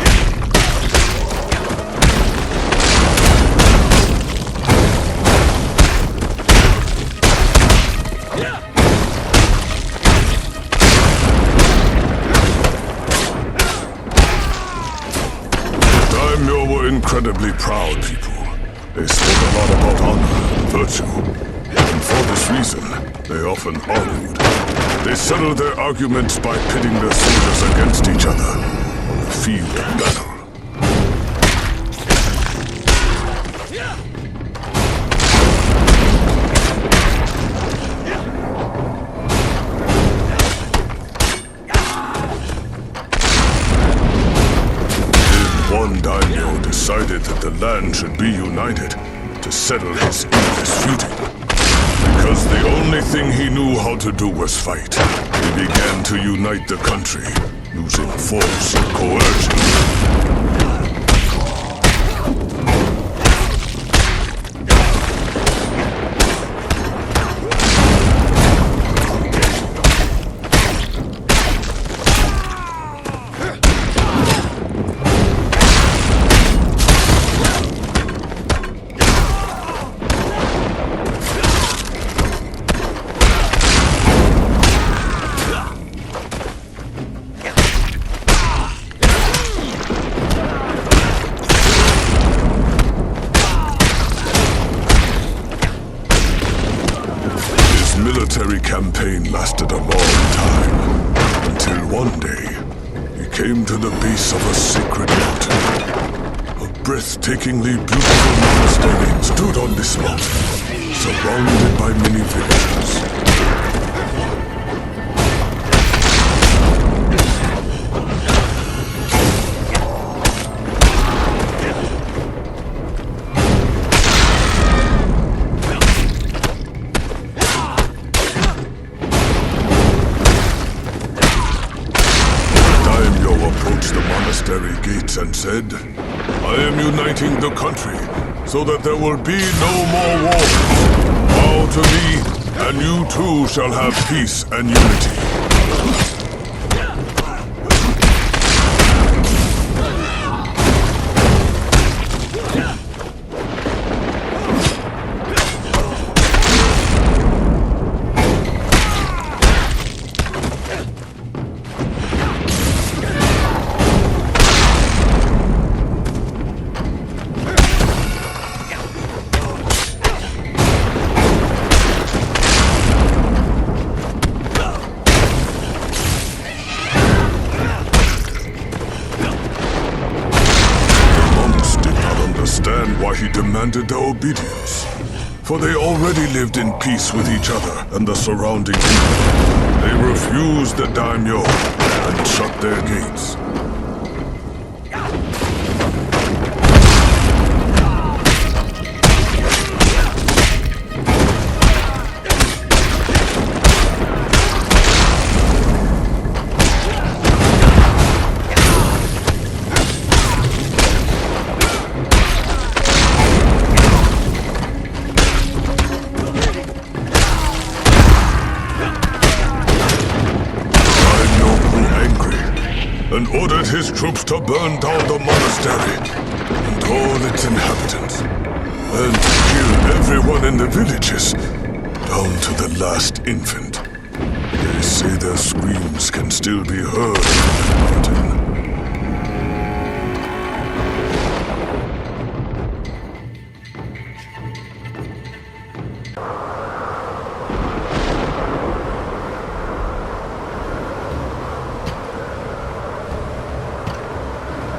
Incredibly proud people. They spoke a lot about honor and virtue. And for this reason, they often argued. They settled their arguments by pitting their soldiers against each other on the field of battle. One daimyo decided that the land should be united to settle his endless feuding. Because the only thing he knew how to do was fight, he began to unite the country, using force and coercion. Military campaign lasted a long time, until one day, he came to the base of a sacred mountain. A breathtakingly beautiful monastery stood on this mountain, surrounded by many villagers. Gates and said, I am uniting the country so that there will be no more wars. Bow to me, and you too shall have peace and unity. and why he demanded their obedience. For they already lived in peace with each other and the surrounding people. They refused the daimyo and shut their gates. And ordered his troops to burn down the monastery and all its inhabitants, and to kill everyone in the villages, down to the last infant. They say their screams can still be heard in the mountain.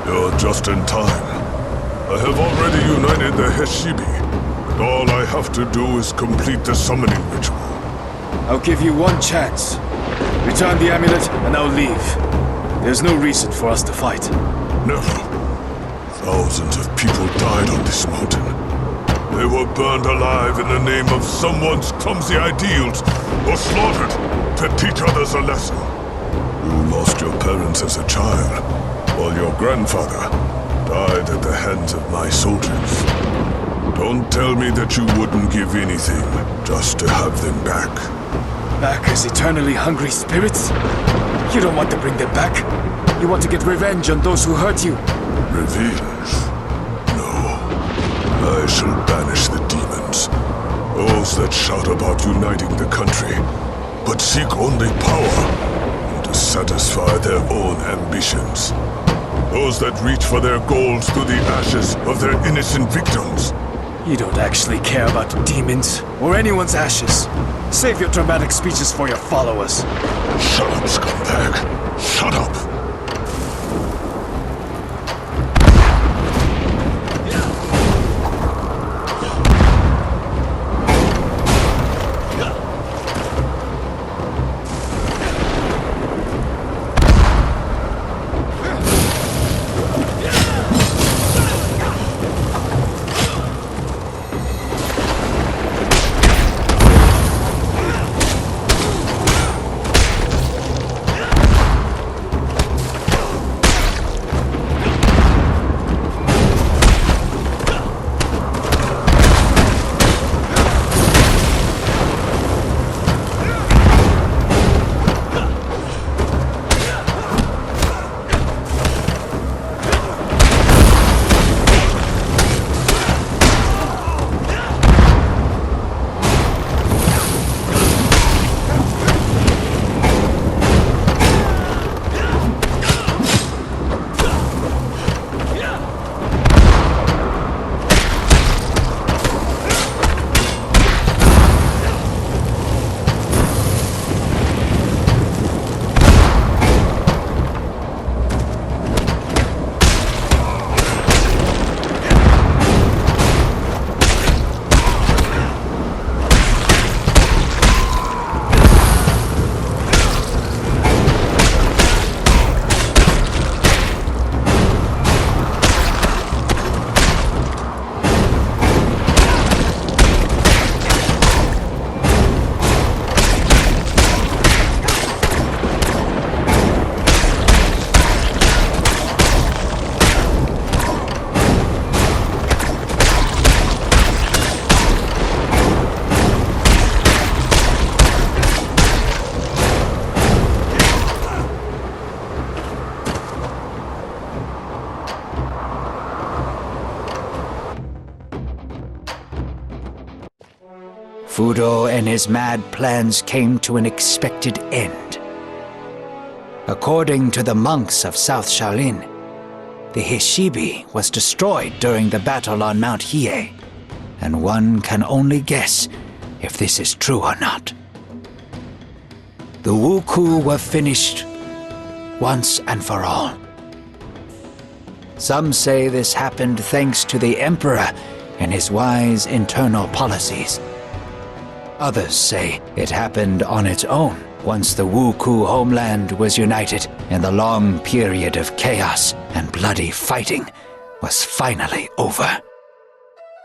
You're just in time. I have already united the Heshibi, and all I have to do is complete the summoning ritual. I'll give you one chance. Return the amulet, and I'll leave. There's no reason for us to fight. Never. Thousands of people died on this mountain. They were burned alive in the name of someone's clumsy ideals, or slaughtered to teach others a lesson. You lost your parents as a child, while your grandfather died at the hands of my soldiers. Don't tell me that you wouldn't give anything just to have them back. Back as eternally hungry spirits? You don't want to bring them back. You want to get revenge on those who hurt you. Revenge? No. I shall banish the demons. Those that shout about uniting the country, but seek only power and to satisfy their own ambitions. Those that reach for their goals through the ashes of their innocent victims. You don't actually care about demons or anyone's ashes. Save your dramatic speeches for your followers. Shut up, scumbag. Shut up. Fudo and his mad plans came to an expected end. According to the monks of South Shaolin, the Heshibi was destroyed during the battle on Mount Hiei, and one can only guess if this is true or not. The Wuku were finished once and for all. Some say this happened thanks to the Emperor and his wise internal policies. Others say it happened on its own once the Wuku homeland was united and the long period of chaos and bloody fighting was finally over.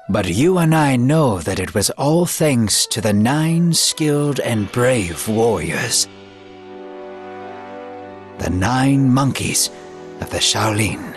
But you and I know that it was all thanks to the 9 skilled and brave warriors. The 9 monkeys of the Shaolin.